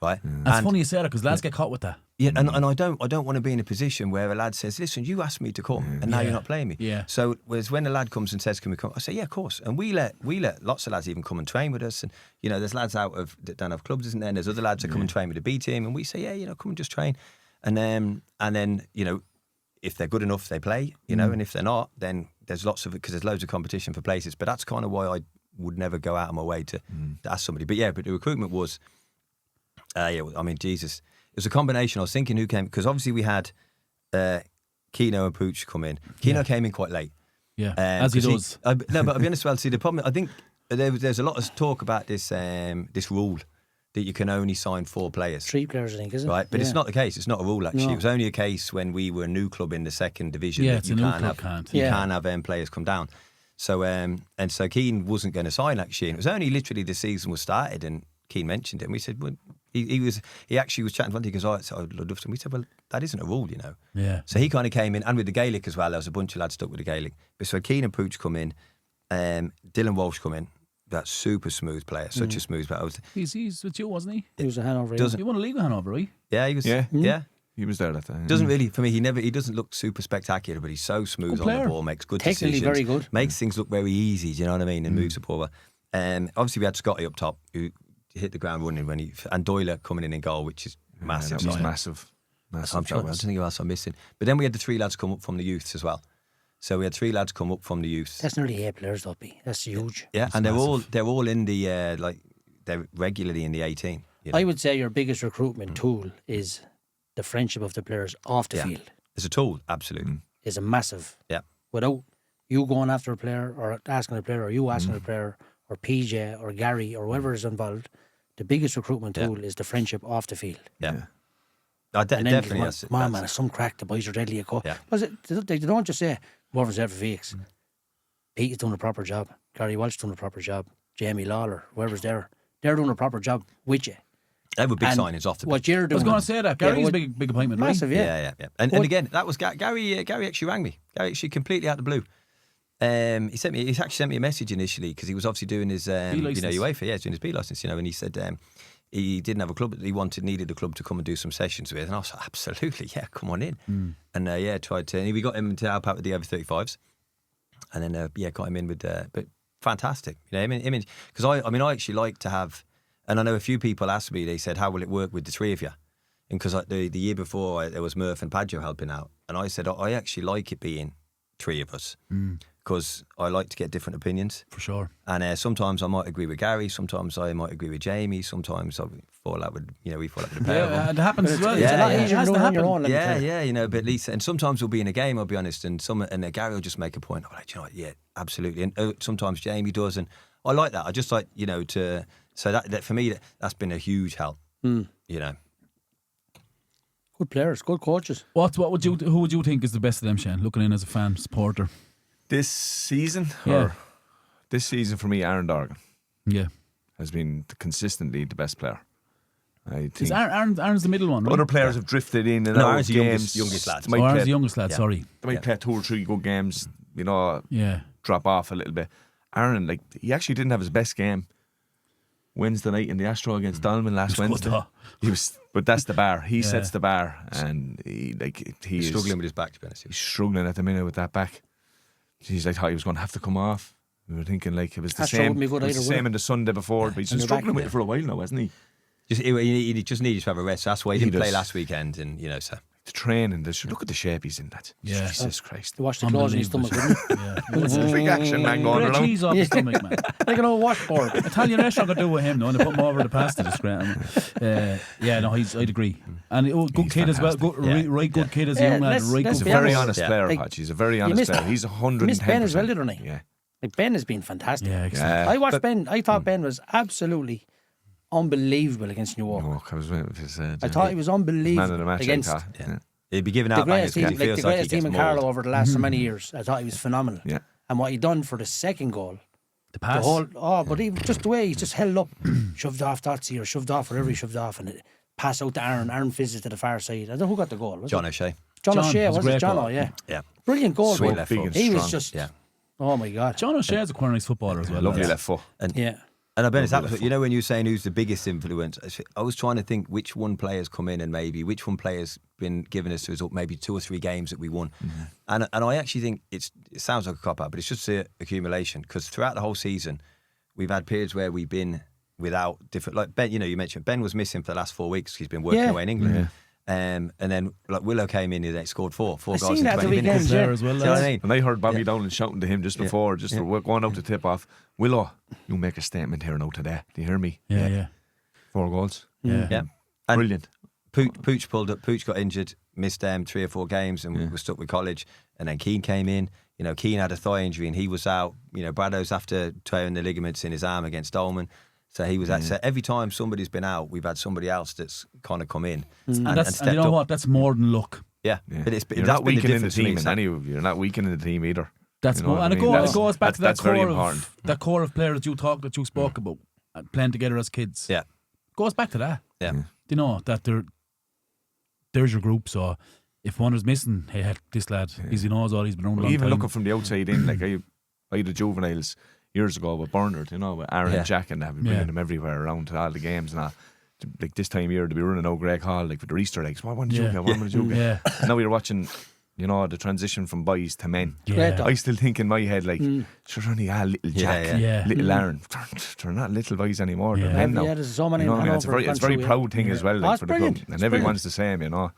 Right? That's funny you say that because lads get caught with that. Yeah, and I don't want to be in a position where a lad says, "Listen, you asked me to come, and now you're not playing me." Yeah. So whereas when a lad comes and says, "Can we come?" I say, "Yeah, of course." And we let lots of lads even come and train with us. And there's lads that don't have clubs, isn't there? And there's other lads that come and train with the B team, and we say, "Yeah, come and just train." And then if they're good enough, they play. And if they're not, then there's lots of it because there's loads of competition for places. But that's kind of why would never go out of my way to ask somebody. But the recruitment was, I mean, Jesus. It was a combination. I was thinking who came, because obviously we had Keno and Pooch come in. Keno came in quite late. Yeah, as he does. No, but I'll be honest, well, see, the problem, I think there's a lot of talk about this rule that you can only sign 4 players. 3 players, I think, isn't it? Right, but it's not the case. It's not a rule, actually. No. It was only a case when we were a new club in the 2nd division Yeah, that it's you a new can't club, have, can't. you can't have players come down. So, and so Keane wasn't going to sign, actually. And it was only literally the season was started and Keane mentioned it. And we said, well, he actually was chatting to him. He goes, I'd love to. And we said, well, that isn't a rule, you know. Yeah. So he kind of came in, and with the Gaelic as well. There was a bunch of lads stuck with the Gaelic. But so Keane and Pooch come in, Dylan Walsh come in. That super smooth player, such a smooth player. He's with you, wasn't he? He was a Hanover. You won a league with Hanover, right? Yeah, he was. Yeah. Yeah. He was there that time. Doesn't really, for me, he doesn't look super spectacular, but he's so smooth Good on the player. ball, makes good Technically decisions. very good. Makes things look very easy, do you know what I mean? And moves the ball well. Obviously, we had Scotty up top, who hit the ground running and Doyle coming in goal, which is massive. That was massive. I'm trying to think of else I'm missing. But then we had the 3 lads come up from the youths as well. So we had 3 lads come up from the youths. That's nearly 8 players, though, B. That's huge. Yeah, and they're all in the they're regularly in the 18. You know? I would say your biggest recruitment tool is the friendship of the players off the field. It's a tool, absolutely. Is a massive. Yeah. Without you going after a player or asking a player or you asking a player or PJ or Gary or whoever is involved, the biggest recruitment tool is the friendship off the field. Yeah. And then Definitely. man, it's some crack. The boys are deadly at cut. Yeah. They don't just say, Morven's there for Fiacc. Pete is doing a proper job. Gary Walsh doing a proper job. Jamie Lawler, whoever's there, they're doing a proper job with you. They were big And signings off the what you're I doing. was going to say that. Gary's a big appointment, massive, right? yeah. Yeah. And again, that was Gary actually rang me. Gary actually completely out of the blue. He actually sent me a message initially because he was obviously doing his UEFA, he's doing his B license, and he said he didn't have a club that he needed a club to come and do some sessions with, and I was like, absolutely, yeah, come on in. And tried to, and we got him to help out with the over 35s, and then got him in with but fantastic, because I actually like to have, and I know a few people asked me, they said, how will it work with the 3 of you? And because the year before there was Murph and Padjo helping out, and I said I actually like it being 3 of us. Because I like to get different opinions. For sure. And sometimes I might agree with Gary, sometimes I might agree with Jamie, sometimes I fall out with, we fall out with the pair of them. Yeah, it happens as well. It's a lot It easier has than to doing it on your happen. own. let me tell you. But at least, and sometimes we'll be in a game, I'll be honest, and Gary will just make a point. I'm like, you know what, yeah, absolutely. And sometimes Jamie does, and I like that. I just like, so that for me, that's been a huge help, Good players, good coaches. Who would you think is the best of them, Shane? Looking in as a fan supporter. This season, Yeah. this season for me, Aaron Dorgan Yeah. has been consistently the best player. I think Aaron's the middle one, right? other players have drifted in and No, out Aaron's of the games. youngest lad. They might Aaron's play- the youngest lad, sorry. They might play 2 or 3 good games, Yeah. drop off a little bit. Aaron, he actually didn't have his best game Wednesday night in the Astro against Dolman last Wednesday. But that's the bar. He sets the bar, and he's struggling with his back, to be honest. He's struggling at the minute with that back. Jeez, I thought he was going to have to come off. We were thinking it was the Astro same. wouldn't be good It was the either, would same it? in the Sunday before, but he's been And they're struggling back, with it for a while now, hasn't he? He just needed to have a rest. That's why he didn't He play does. last weekend, and so. The training, look at the shape he's in. That Yeah. Jesus Christ. To wash the claws in his stomach, wouldn't he? It's a big action man going Great around. cheese off his stomach, man. Like an old washboard. Italian restaurant could do with him, though, and they put him over the pasta. It's great. I'd agree. And good He's kid as well. fantastic. Right good kid as a Yeah, young lad. let's- Right let's good He's a be very honest. honest player, Like, Podge. He's a very honest missed- player. He's 110%. Missed Ben as well, didn't he? Yeah. Like Ben has been fantastic. Yeah, exactly. I watched Ben. I thought Ben was absolutely unbelievable against New York. Oh, I was waiting for his, I thought he was man unbelievable of the match. against I thought. Yeah. He'd be given the out by greatest because team, he feels like he gets in Carlo mauled. over the last so many years. I thought he was phenomenal. Yeah. And what he done for the second goal, The pass. but even just the way he's just held up, shoved off Dotsy or shoved off whatever he shoved off, and it pass out to Aaron. Aaron fizzes to the far side. I don't know who got the goal. Was John it? O'Shea. John O'Shea, it was a was it? great John goal. O, yeah. Yeah. Brilliant goal. Sweet bro. left Big foot. and He was strong. just, Yeah. oh my God. John O'Shea's a quite nice footballer as well. Lovely lads. left foot. And Yeah. And I've been when you were saying who's the biggest influence, I was trying to think which one player's come in and maybe which one player's been giving us the result, maybe 2 or 3 games that we won. And I actually think it sounds like a cop-out, but it's just an accumulation because throughout the whole season, we've had periods where we've been without different, like Ben, you mentioned Ben was missing for the last 4 weeks. He's been working away in England. And then like Willow came in, they scored four goals in seen that 20 minutes. there as well. Do you know what I mean? And I heard Bobby Dolan shouting to him just before, for going out to tip off, Willow, you make a statement here now today. Do you hear me? Yeah. 4 goals. Yeah. Yeah. And Brilliant. Pooch pulled up. Pooch got injured, missed 3 or 4 games, and we were stuck with college. And then Keane came in. You know, Keane had a thigh injury and he was out. You know, Brado's after tearing the ligaments in his arm against Dolman. So he was out. So every time somebody's been out, we've had somebody else that's kind of come in. And stepped you know up. what? That's more than luck. Yeah. But You're not weakening the team in any of you. You're not weakening the team either. That's You know more, what and I mean? it goes back to that that's very core important. of that core of players that you spoke about, playing together as kids. Yeah. Goes back to that. Yeah. Do you know that there's your group? So if one is missing, hey, heck, this lad, he knows all. He's been around a long Even time. looking from the outside in, like I had the juveniles years ago with Bernard, you know, with Aaron and Jack, and that, bringing them everywhere around to all the games and all. Like this time of year, to be running out Greg Hall, like with the Easter eggs. What did you get? What did you get? Yeah. And now we were watching, you know, the transition from boys to men. Yeah. I still think in my head, like, sure, only little Jack, Yeah. little Aaron. They're not little boys anymore. They're men now. Yeah, there's so many. You know what I mean? It's a very proud thing as well, like, it's for the club. brilliant. And It's everyone's the same, you know.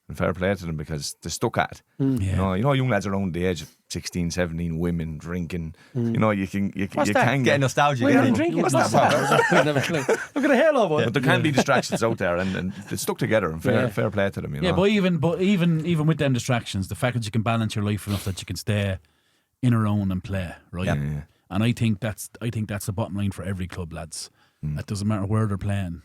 And fair play to them because they're stuck at it. Yeah. You know, young lads around the age of 16, 17, women drinking. You know, you can Getting get nostalgia. Women Yeah. drinking. What's that about? Look at the halo of it. But there can be distractions out there, and they're stuck together. And fair play to them. You know? Yeah, but even with them distractions, the fact that you can balance your life enough that you can stay in a own and play, right? Yeah. And I think that's the bottom line for every club, lads. It doesn't matter where they're playing,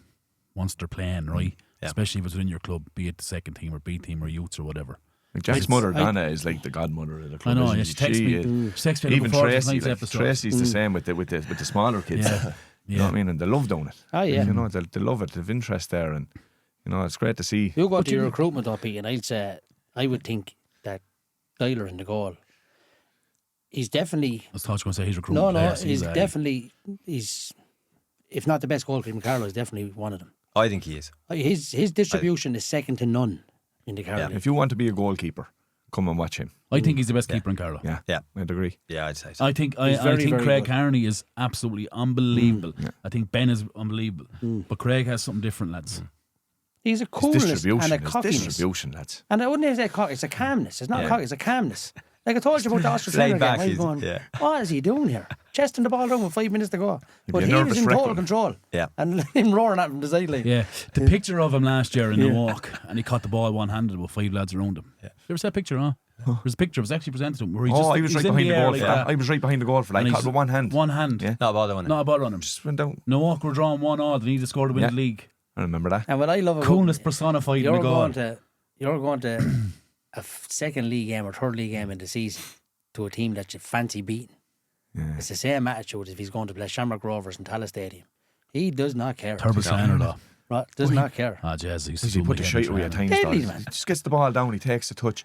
once they're playing, right? Yeah. Especially if it's within your club, be it the second team or B team or youths or whatever. Like Jack's mother, Donna, is like the godmother of the I club. know. isn't Yeah, she texts me. She texts me Even looking forward to Tracy, tonight's episode. Tracy's the same with the smaller kids. Yeah. You know what I mean? And they love doing it. Oh, yeah. You know, they love it. They've interest there, and you know, it's great to see. You go to your recruitment, Pete, and I'd say I would think that Dyler in the goal. He's definitely I thought you were going to say he's recruiting. no. He's if not the best goalkeeper in Carlow, he's definitely one of them. I think he is. His distribution is second to none in the Carlow. If you want to be a goalkeeper, come and watch him. I think he's the best keeper in Carlow. Yeah, Yeah. I'd agree. Yeah, I'd say so. I think He's very, very Craig good. Carney is absolutely unbelievable. I think Ben is unbelievable, but Craig has something different, lads. He's a It's coolness distribution. and a It's cockiness. distribution, lads. And I wouldn't say cock, it's a calmness. It's not Yeah. cock, it's a calmness. Like I told you about the Oscar Laid Trainer back, game. I'm he's- going, yeah. what is he doing here? Chesting the ball down with 5 minutes to go. But be a he was nervous in total wreck. control. Yeah. And him roaring at him the sideline. Yeah, the picture of him last year in the walk, and he caught the ball one-handed with 5 lads around him. You ever see that picture, huh? There's a picture. It was actually presented to him where he I was he's right in behind the air goal like for that, that. I was right behind the goal for that. and I he's caught it with one hand. One hand. Yeah. Not a bother on it. Not a bother on him. Just went down. No walk, we're drawing 1-1, and he just scored to win Yeah. the league. I remember that. And what I love about Coolness personified in the you're goal. going to a second league game or third league game in the season to a team that you fancy beating. Yeah. It's the same attitude if he's going to play Shamrock Rovers in Tallaght Stadium. He does not care. Turbo Shannon, though. Right, does not care. Ah, jazz. He put the shite away at times. Deadly, though. man. He just gets the ball down, he takes a touch.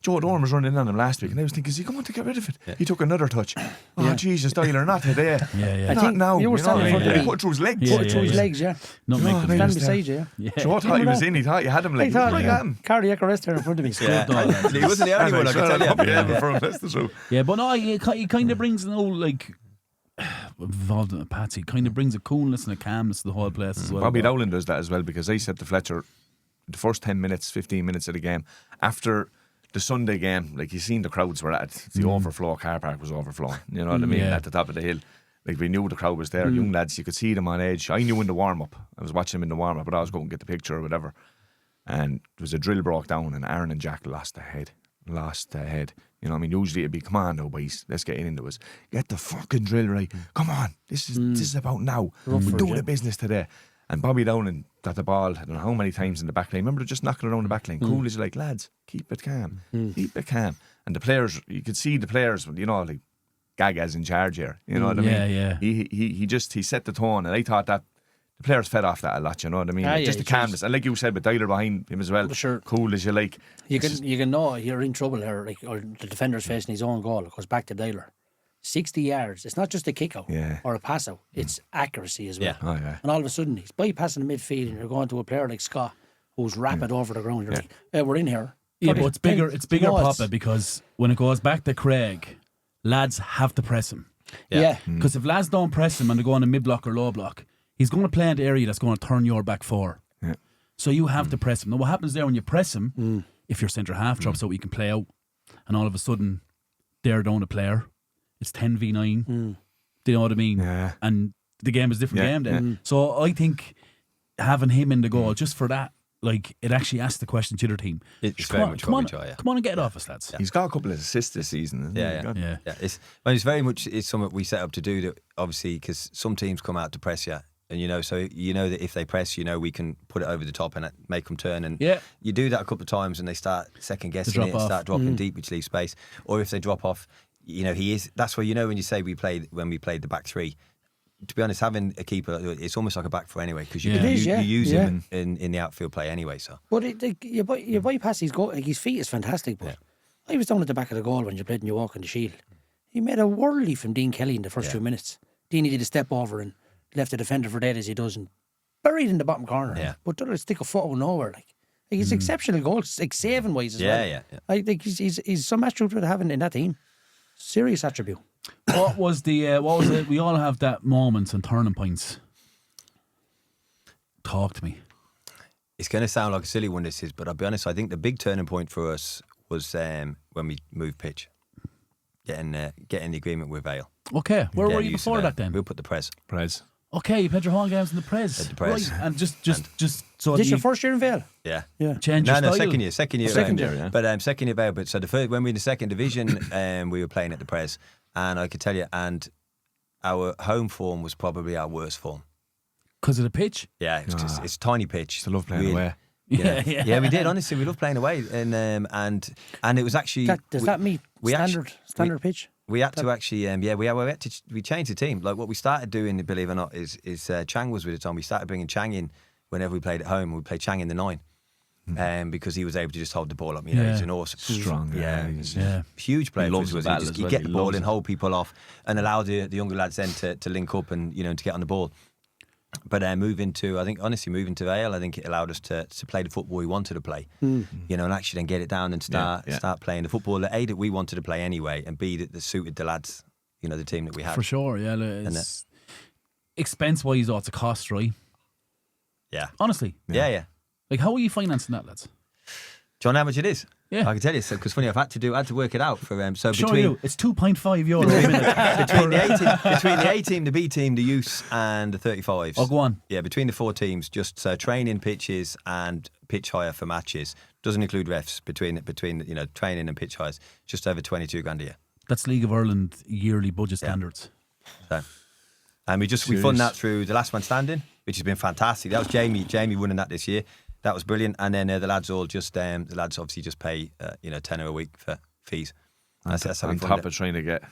Joe Doran was running in on him last week, and I was thinking, is he going to get rid of it? He took another touch. Oh, Jesus, Dyler, not today. Yeah. I Not think now. you were know standing what I in front mean? of me. Put it through his legs. Put it through his legs, yeah. Not No, making I Stand was beside you, yeah. Joe thought he was in. He thought you had him like, I thought, right at him. cardiac arrest there in front of me. Yeah. Good dog, He wasn't the only one, I can tell you. Yeah, for him, that's the truth. Yeah, but no, he kind of brings involved in a Patsy, kind of brings a coolness and a calmness to the whole place as well. Bobby But- Dowling does that as well, because I said to Fletcher, the first 10 minutes, 15 minutes of the game, after the Sunday game, like you seen the crowds were at, the overflow, car park was overflowing, you know what I mean, Yeah. at the top of the hill. Like we knew the crowd was there, young lads, you could see them on edge. I knew in the warm-up, I was watching them in the warm-up, but I was going to get the picture or whatever. And there was a drill broke down and Aaron and Jack lost their head. You know what I mean? Usually it'd be, come on now boys, let's get into it. Get the fucking drill right. Come on, this is about now. We're doing the business today. And Bobby Dowling got the ball, I don't know how many times in the back lane. Remember just knocking around the back lane. Cool as you like, lads, keep it calm. Keep it calm. And the players, you could see the players, you know, like Gaga's in charge here. You know what I mean? Yeah. He set the tone, and I thought that the players fed off that a lot, you know what I mean? Like, yeah, just the he calmness. And like you said, with Dyler behind him as well. Sure. Cool as you like. You can know you're in trouble here, like, or the defender's facing his own goal. It goes back to Dyler. 60 yards. It's not just a kick out or a pass out. It's accuracy as well. Yeah. Oh, yeah. And all of a sudden, he's bypassing the midfield and you're going to a player like Scott who's rapid over the ground. You're like, hey, we're in here. Yeah, but it's bigger. It's bigger, No, Papa, because when it goes back to Craig, lads have to press him. Yeah. Because if lads don't press him and they go on a mid block or low block, he's going to play in the area that's going to turn your back four. Yeah. So you have to press him. Now what happens there when you press him, if your centre half drops out, you can play out, and all of a sudden they're down a player. It's 10v9. Do you know what I mean? Yeah. And the game is a different game then. Yeah. So I think having him in the goal, just for that, like, it actually asks the question to the team. It's very much what we try, yeah. Come on and get it off us, lads. He's got a couple of assists this season. Hasn't he? Yeah. It's very much something we set up to do. That obviously, because some teams come out to press you, and so that if they press, we can put it over the top and make them turn. And you do that a couple of times, and they start second guessing it, and start dropping deep, which leaves space. Or if they drop off, he is. That's where when you say when we played the back three. To be honest, having a keeper, it's almost like a back four anyway, because you use him in the outfield play anyway. So, but you bypass his goal. Like, his feet is fantastic. But I was down at the back of the goal when you played and you walk on the Shield. He made a whirly from Dean Kelly in the first 2 minutes. Dean did a step over and left the defender for dead as he does, and buried in the bottom corner. Yeah. But don't stick a foot out of nowhere. Like he's exceptional goals, like saving wise as well. Yeah. I think he's some attribute to having in that team. Serious attribute. What was it? We all have that moments and turning points. Talk to me. It's going to sound like a silly one, this is, but I'll be honest, I think the big turning point for us was when we moved pitch. Getting the agreement with Vale. Okay, where were you before that then? We'll put the Prez. Okay, you played your home games in the Prez. At the Prez. Right, and just so This your first year in Vale? Yeah. Change your style? second year. Second year, yeah. But second year Vale. But so when we were in the second division, we were playing at the Prez, and I could tell you, and our home form was probably our worst form. Because of the pitch? Yeah, it's a tiny pitch. I love playing away. Yeah, we did. Honestly, we love playing away, and it was actually. Does that meet standard pitch? We had to actually, we changed the team. Like what we started doing, believe it or not, is Chang was with the time. We started bringing Chang in whenever we played at home. We played Chang in the 9, because he was able to just hold the ball up. He's an awesome, strong, huge player. He loves the battle as He'd well. get the He ball loves and it. hold people off, and allow the younger lads then to link up and to get on the ball. But moving to Vale, I think it allowed us to play the football we wanted to play, and actually then get it down and start playing the football that A, that we wanted to play anyway, and B, that suited the lads, the team that we had. For sure, yeah. Expense-wise, it's a cost, right? Yeah. Honestly. Yeah. Like, how are you financing that, lads? Do you know how much it is? Yeah. I can tell you, because funny, I had to work it out for so Sure between you. It's €2.5 a minute. between the A team, the B team, the youths, and the 35s. Oh, go on. Yeah, between the 4 teams, just training pitches and pitch hire for matches. Doesn't include refs. Between training and pitch hires, just over 22 grand a year. That's League of Ireland yearly budget standards. So, and we fund that through the last man standing, which has been fantastic. That was Jamie winning that this year. That was brilliant. And then the lads all just the lads obviously just pay £10 a week for fees. That's how we on fund top it. of trying to get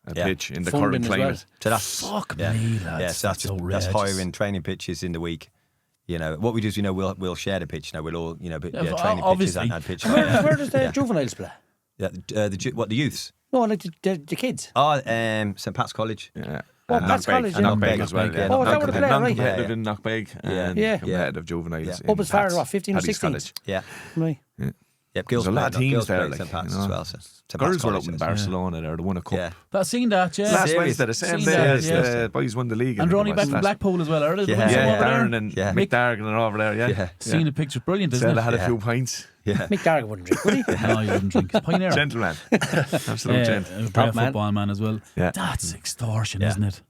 a pitch in the Funding current as well. climate. So that's Fuck me, lads. Yeah, so that's hiring training pitches in the week. What we do is we'll share the pitch. We'll all training pitches obviously. and pitch. Where does the juveniles play? Yeah, the youths? No, like the kids. Oh, St Pat's College. Yeah. Well, Pat's College, and yeah. Knockbeg as well. Yeah. Oh, is that what they play, right? Non-competitive in Knockbeg and Yeah. competitive juveniles. Up as far as in what, 15 or Paddy's 16? College. Yeah. Right. Yep, girls There's a lot of play- teams girls there, play like, St Pat's you know. as well. So St Girls Pat's were College up in is- Barcelona there. They won a cup. Yeah. I've seen that, yeah. Last Serious. Wednesday, the same Seen day that, as yeah. the boys won the league. I And think they're it only was back from last- Blackpool as well, are they? Yeah. Win some Yeah, over there? Darren and Yeah. Mick Dargan are over there. Yeah. Seen the picture, brilliant, isn't Said I it? had a Yeah. few pints. Yeah. Mick Dargan wouldn't drink, would he? No, you wouldn't drink. He's Pioneer. Gentleman. Absolute gent. A great Top man. football man as well. Yeah. That's extortion, Yeah. isn't it?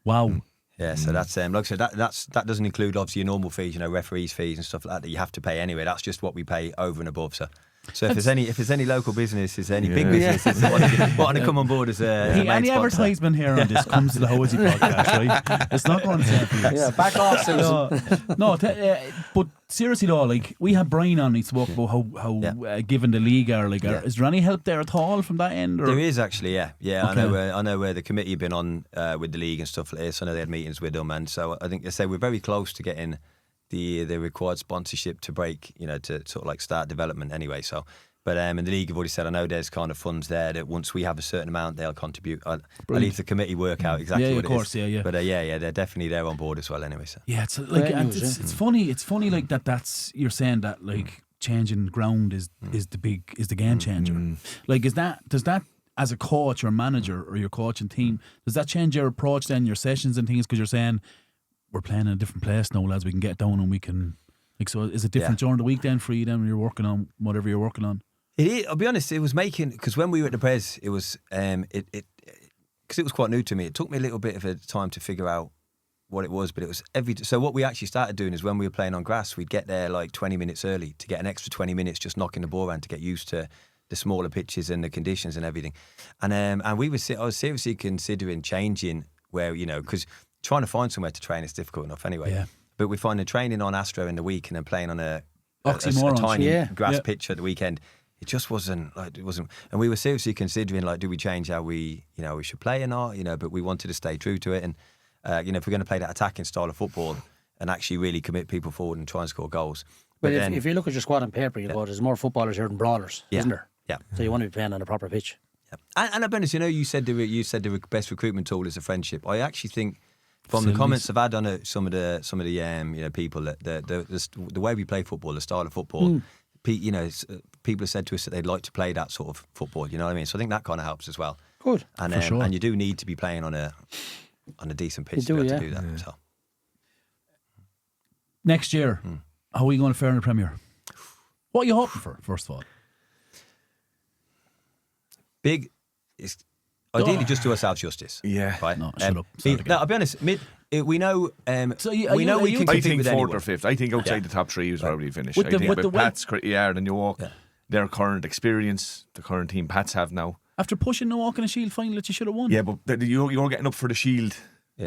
Wow. Yeah, so that's like I said, that doesn't include obviously your normal fees, referees fees and stuff like that you have to pay anyway. That's just what we pay over and above. So if there's any local businesses, any big businesses that want to come on board as a main Any sponsor. advertisement here on this comes to the Hosey podcast, right? It's not going to say Yeah, back off, Susan. but seriously though, like we had Brian on, he spoke about how given the league are like. Is there any help there at all from that end? Or? There is actually, yeah. Okay. I know where the committee have been on with the league and stuff like this. I know they had meetings with them, and so I think they say we're very close to getting the required sponsorship to break, to sort of like start development anyway. So, but in the league, have already said I know there's kind of funds there that once we have a certain amount, they'll contribute. I'll leave the committee work out exactly what of course, it is. yeah. But they're definitely there on board as well anyway. So Yeah, it's like Great news, it's funny. It's funny like that. That's you're saying that like changing ground is the game changer. Like does that as a coach or manager or your coaching team, does that change your approach then, your sessions and things? Because you're saying we're playing in a different place now, lads. We can get down and we can Like, so is it different during the week then for you then when you're working on whatever you're working on? It is, I'll be honest, it was making, because when we were at the Pres, it was, because it was quite new to me. It took me a little bit of a time to figure out what it was, but it was so what we actually started doing is when we were playing on grass, we'd get there like 20 minutes early to get an extra 20 minutes just knocking the ball around to get used to the smaller pitches and the conditions and everything. And I was seriously considering changing where, because trying to find somewhere to train is difficult enough anyway. Yeah. But we find the training on Astro in the week and then playing on a Oxymorons. tiny grass pitch at the weekend. It just wasn't, and we were seriously considering, do we change how we should play or not, but we wanted to stay true to it. And, if we're going to play that attacking style of football and actually really commit people forward and try and score goals. But if you look at your squad on paper, you go, there's more footballers here than brawlers, isn't there? Yeah. So you want to be playing on a proper pitch. Yeah. And I'll be honest, you said the best recruitment tool is a friendship. I actually think, from the comments I've had on some of the people, that the way we play football, the style of football, people have said to us that they'd like to play that sort of football. You know what I mean? So I think that kind of helps as well. Good, and for sure. And you do need to be playing on a decent pitch to be able to do that. So. Next year, how are we going to fare in the Premier? What are you hoping for, first of all? Big, ideally just do ourselves justice. Yeah. Right? No, shut up. I'll be honest, we know we know we can I compete think with fourth anyone. or fifth. I think outside the top three is where we finish. With I the- think with the with way- Pat's, Yard and New York, their current experience, the current team Pats have now. After pushing New York in a Shield final that you should have won. Yeah, but you're getting up for the Shield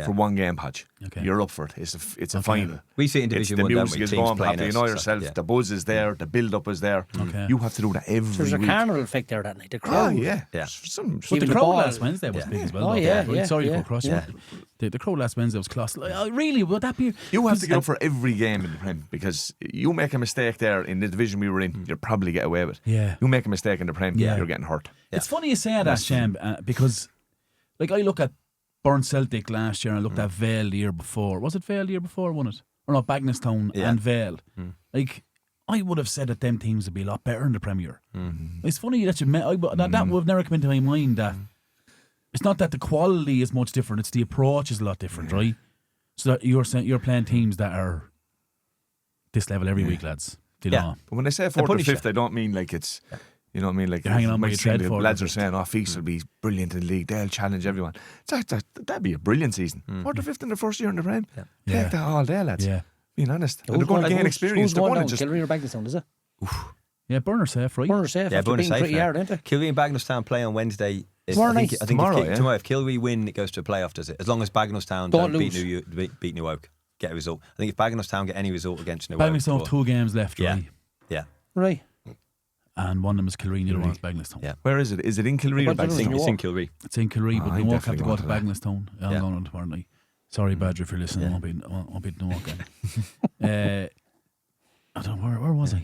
for one game, Podge. Okay. You're up for it. It's a final. We see it in Division The 1, don't music we? is Teams going, playing Papa. You us, know so, yourself. yeah. The buzz is there. The build-up is there. Okay. You have to do that every There's a week. carnival effect there that night. The Oh, crowd. yeah. Yeah. Some, But the Even the crowd ball- last Wednesday was big as well. Oh, though. yeah, Right, yeah, sorry to yeah. go across. Yeah. The crowd last Wednesday was class. Really, would that be? You have to get up for every game in the Prem, because you make a mistake there in the division we were in, you'll probably get away with it. Yeah. You make a mistake in the Prem, you're getting hurt. It's funny you say that, Sham, because I look at Burn Celtic last year and I looked at Vale the year before. Was it Vale the year before, wasn't it? Or not, Bagnestown and Vale. I would have said that them teams would be a lot better in the Premier. It's funny that you met, that would have never come into my mind that it's not that the quality is much different, it's the approach is a lot different, right? So that you're saying you're playing teams that are this level every week, lads. Do you know? But when I say fourth or punish fifth, I don't mean like it's, you know what I mean? Like, You're hanging on by might your seem thread the for it, lads are but- saying, Feast will be brilliant in the league, they'll challenge everyone. That'd be a brilliant season. Fourth or fifth in the first year in the Prem. Yeah. Take that all day, lads. Yeah. Being honest. And they're going to gain experience. Who's They're going going down? to just. Kilree or Bagnestown, is it? Yeah, Burner safe, right? Burner safe. Yeah, after Burner being safe pretty now. hard, ain't it? Kilree and Bagnestown play on Wednesday. Tomorrow I think night. Tomorrow, yeah. tomorrow, if Kilree win, it goes to a playoff, does it? As long as Bagnestown Don't don't beat lose. beat New Oak, get a result. I think if Bagnestown get any result against New Oak, Bagnestown have 2 games left, Yeah. right? yeah, Right. And one of them is Kilree, the other one's Bagnestown. Yeah. Where is it? Is it in Kilree or But I think New it's York. in Kilree. It's in Kilree, but I New York have to definitely go to want Bagnestown. I'm Yeah. going on tomorrow night. Sorry, Badger, if you're listening. Yeah. I'll be New York. I don't know, where was I?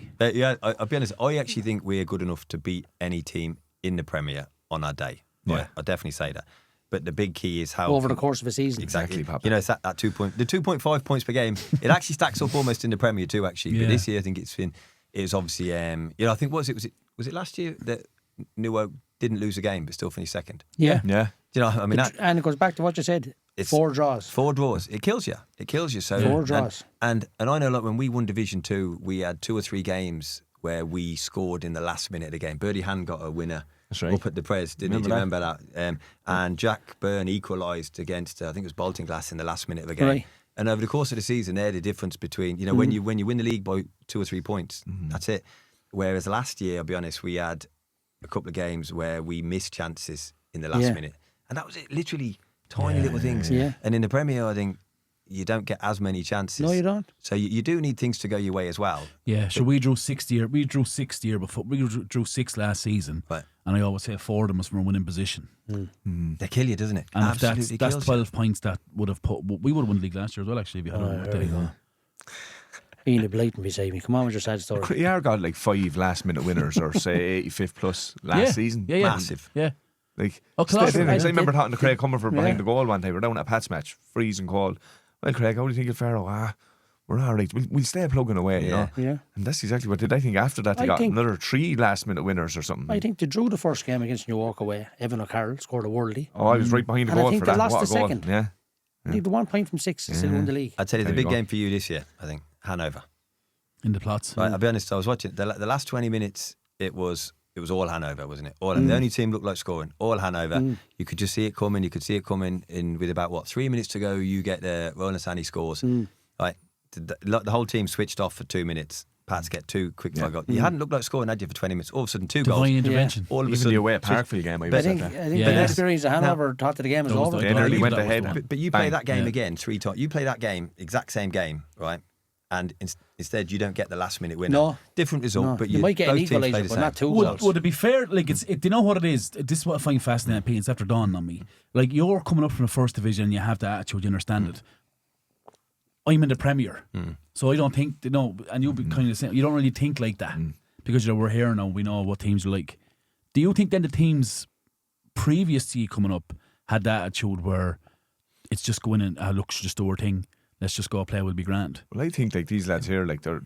I'll be honest, I actually think we're good enough to beat any team in the Premier on our day. Yeah. Right? I'll definitely say that. But the big key is how Over the course of a season. Exactly, Papa. It's that 2.5 points per game. It actually stacks up almost in the Premier too. Actually, Yeah. but this year I think it was obviously I think was it last year that New Oak didn't lose a game but still finished second. Yeah. Yeah. Do you know? I mean, And it goes back to what you said. It's 4 draws. 4 draws. It kills you. It kills you. So 4 draws. And I know, like when we won Division 2, we had 2 or 3 games where we scored in the last minute of the game. Birdie Hand got a winner. That's right. Up at the Pres, didn't he? Do you remember that? And Jack Byrne equalised against, I think it was Bolton Glass in the last minute of a game. Right. And over the course of the season, they're the difference between, when you win the league by 2 or 3 points, that's it. Whereas last year, I'll be honest, we had a couple of games where we missed chances in the last minute. And that was it, literally tiny little things. Yeah. And in the Premier, I think you don't get as many chances. No, you don't. So you do need things to go your way as well. Yeah, so we drew 6 year. We drew 6 the year before. We drew 6 last season. Right. And I always say 4 of them was from a winning position. They kill you, doesn't it? And if Absolutely that's kills 12 points that would have put. We would have won the league last year as well, actually, if you had a there we go. Ian the Blatant beside me. Come on with your sad story. Criar got like 5 last minute winners, or say 85th plus last season. Yeah, yeah. Massive. Yeah. Like, Oh, Colossal. stay there. 'Cause I remember Yeah. talking to Craig Comerford behind Yeah. the goal one day. We're down at Pat's match, freezing cold. Well, Craig, how do you think of Faro? We're all right. We'll stay plugging away, you know. Yeah. And that's exactly what did I think after that. They I got think- another 3 last minute winners or something. I think they drew the first game against New York away. Evan O'Carroll scored a worldie. Oh, I was right behind the And I goal think for they that. lost What a the goal. second. Yeah. I think the 1 point from 6 still won the league. I'd tell you the There you big go. game for you this year, I think, Hanover. in the plots. Right, I'll be honest. I was watching the last 20 minutes. It was all Hanover, wasn't it? The only team looked like scoring. All Hanover. You could just see it coming. You could see it coming. In with about 3 minutes to go, you get Roland Sani scores. Right, the whole team switched off for 2 minutes. Pats get 2 quick fire goals. You hadn't looked like scoring, had you, for 20 minutes? All of a sudden, 2 goals. Divine intervention. All of a Even sudden, the away at Parkville game, I I think the experience of Hanover taught that the game was over. They nearly went That was ahead. the one. But you play that game again 3 times. You play that game, exact same game, right? And instead, you don't get the last minute winner. No. Different result, but you might get an both teams play equaliser, the but same. not 2 goals. Would it be fair? Like, do you know what it is? This is what I find fascinating, Pete. It's after dawning on me. Like, you're coming up from the first division, and you have the attitude, you understand it. I'm in the Premier, so I don't think, and you'll be kind of saying, you don't really think like that because we're here now, we know what teams are like. Do you think then the teams previous to you coming up had that attitude where it's just going in, look, just do our thing, let's just go play, we'll be grand? Well, I think like these lads here, like they're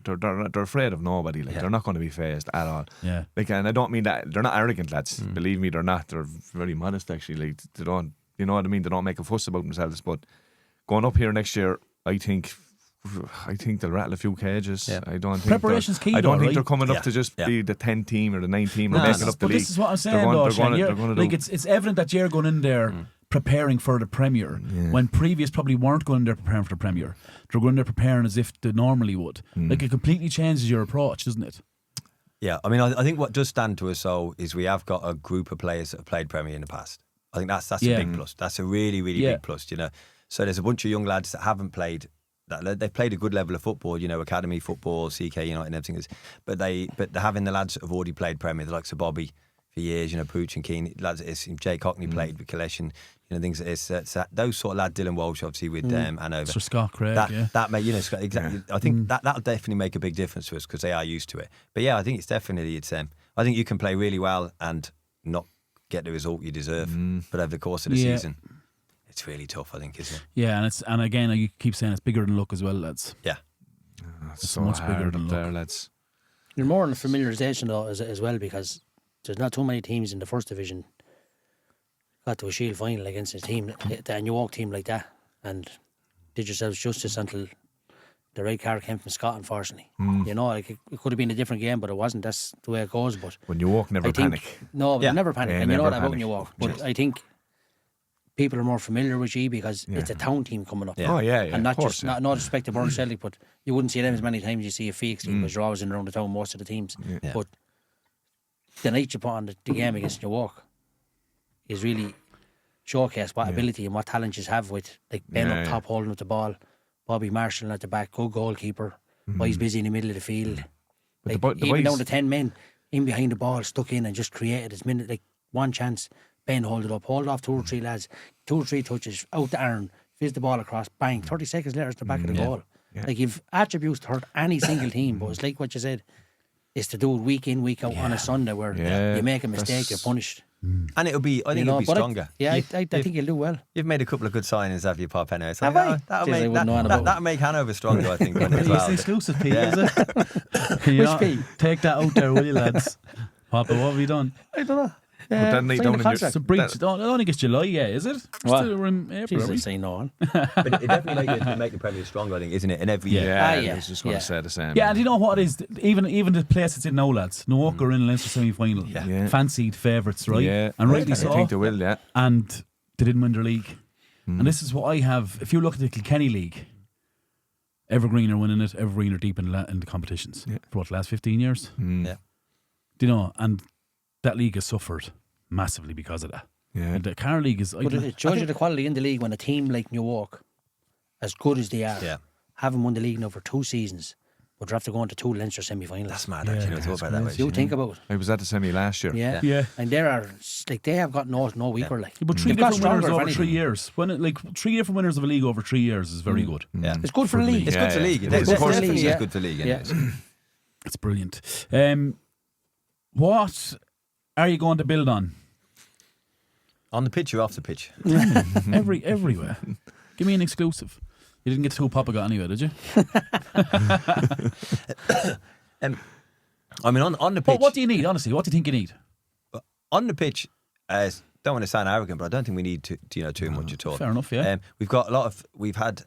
afraid of nobody. Like they're not going to be phased at all. Yeah. Like, and I don't mean that they're not arrogant lads. Believe me, they're not. They're very modest actually. Like they don't, you know what I mean. They don't make a fuss about themselves. But going up here next year, I think they'll rattle a few cages. Yeah. I don't think Preparation's key. I don't though, think right? they're coming up to just be the 10th team or the 9th team or making up the but league. this is what I'm saying, They're though, going Shane. to Like, it's evident that you're going in there preparing for the Premier when previous probably weren't going in there preparing for the Premier. They're going there preparing as if they normally would. Like, it completely changes your approach, doesn't it? Yeah, I mean, I think what does stand to us though is we have got a group of players that have played Premier in the past. I think that's a big plus. That's a really, really big plus. So there's a bunch of young lads that haven't played. That they've played a good level of football, academy football, CK United, and everything. But they're having the lads that have already played Premier, the likes of Bobby for years, Pooch and Keane, lads. Jay Cockney played with Kalesh, things like this. Those sort of lads, Dylan Walsh, obviously with Hanover. Sir Scott Craig. That may, exactly. I think that'll definitely make a big difference to us because they are used to it. But yeah, I think it's definitely I think you can play really well and not get the result you deserve. But over the course of the season, it's really tough, I think, isn't it? Yeah, and again, you keep saying it's bigger than luck as well, lads. Yeah. It's so much bigger than there, lads. You're more in familiarisation though as well because there's not too many teams in the first division got to a Shield final against a team, a New York team like that, and did yourselves justice until the red card came from Scott, unfortunately. Like it could have been a different game, but it wasn't. That's the way it goes. But when you walk, never panic. No, never panic. Yeah, and you know never that about panic. when you walk. But I think people are more familiar with G because it's a town team coming up. Yeah. Oh, yeah. And not of course, just, not respect to Burn Celtic, but you wouldn't see them as many times you see a Fiacc team because you're always in and around the town, most of the teams. Yeah. But the night you put on the game against New York is really showcase what ability and what talent you have with like Ben up top holding up the ball, Bobby Marshall at the back, good goalkeeper, he's busy in the middle of the field. But Like, the even boys- down to 10 men in behind the ball, stuck in and just created his minute, like one chance. Ben hold it up, hold off 2 or 3 lads, 2 or 3 touches, out the iron, fizz the ball across, bang, 30 seconds later it's the back of the goal. Yeah. Like you've attributes to hurt any single team, but it's like what you said, is to do it week in, week out on a Sunday where you make a mistake, you're punished. And it'll be, I think it'll be but stronger. I think you'll do well. You've made a couple of good signings, have you, Pop? Anyway, so Have I? That'll make Hanover stronger, I think. as It's well. exclusive, Pete, is it? Can you Which not Pete? take that out there, will you, lads? Papa, what have you done? I don't know. that night sign down the in contract. It's a breach. I don't think it's July yet, is it? What? Still, we're in April. Jesus, are we? I say no on. But it definitely make the Premier stronger, I think, isn't it? And every year. I was just going to say the same. Yeah, and you know what it is? Even the place it's in now, lads. No Walker are in the Leinster semi-final. Yeah. Fancied favourites, right? Yeah. And rightly I so. think they will, yeah. And they didn't win their league. And this is what I have. If you look at the Kilkenny League, Evergreen are winning it. Evergreen are deep in the competitions. For what, the last 15 years? Yeah. Do you know? And that league has suffered massively because of that. Yeah. And the Car League is... But it shows you the quality in the league when a team like New York, as good as they are, haven't won the league now for 2 seasons, but they're after going to 2 Leinster semi-finals. That's mad, actually. I thought about that way. You think about it. I was at the semi last year. Yeah. And they are, like, they have got no weaker, like. But 3 They've got different winners stronger, if over anything. 3 years. When 3 different winners of a league over 3 years is very good. Yeah. It's good for the league. It's good for Yeah, league. yeah. It's It's good for definitely league, yeah. good for league. Yeah. Anyways. It's brilliant. What are you going to build on? On the pitch or off the pitch? Everywhere. Give me an exclusive. You didn't get to Papa got anyway, did you? I mean, on the pitch. What do you need, honestly? What do you think you need? On the pitch, don't want to sound arrogant, but I don't think we need too much at all. Fair enough, yeah. We've had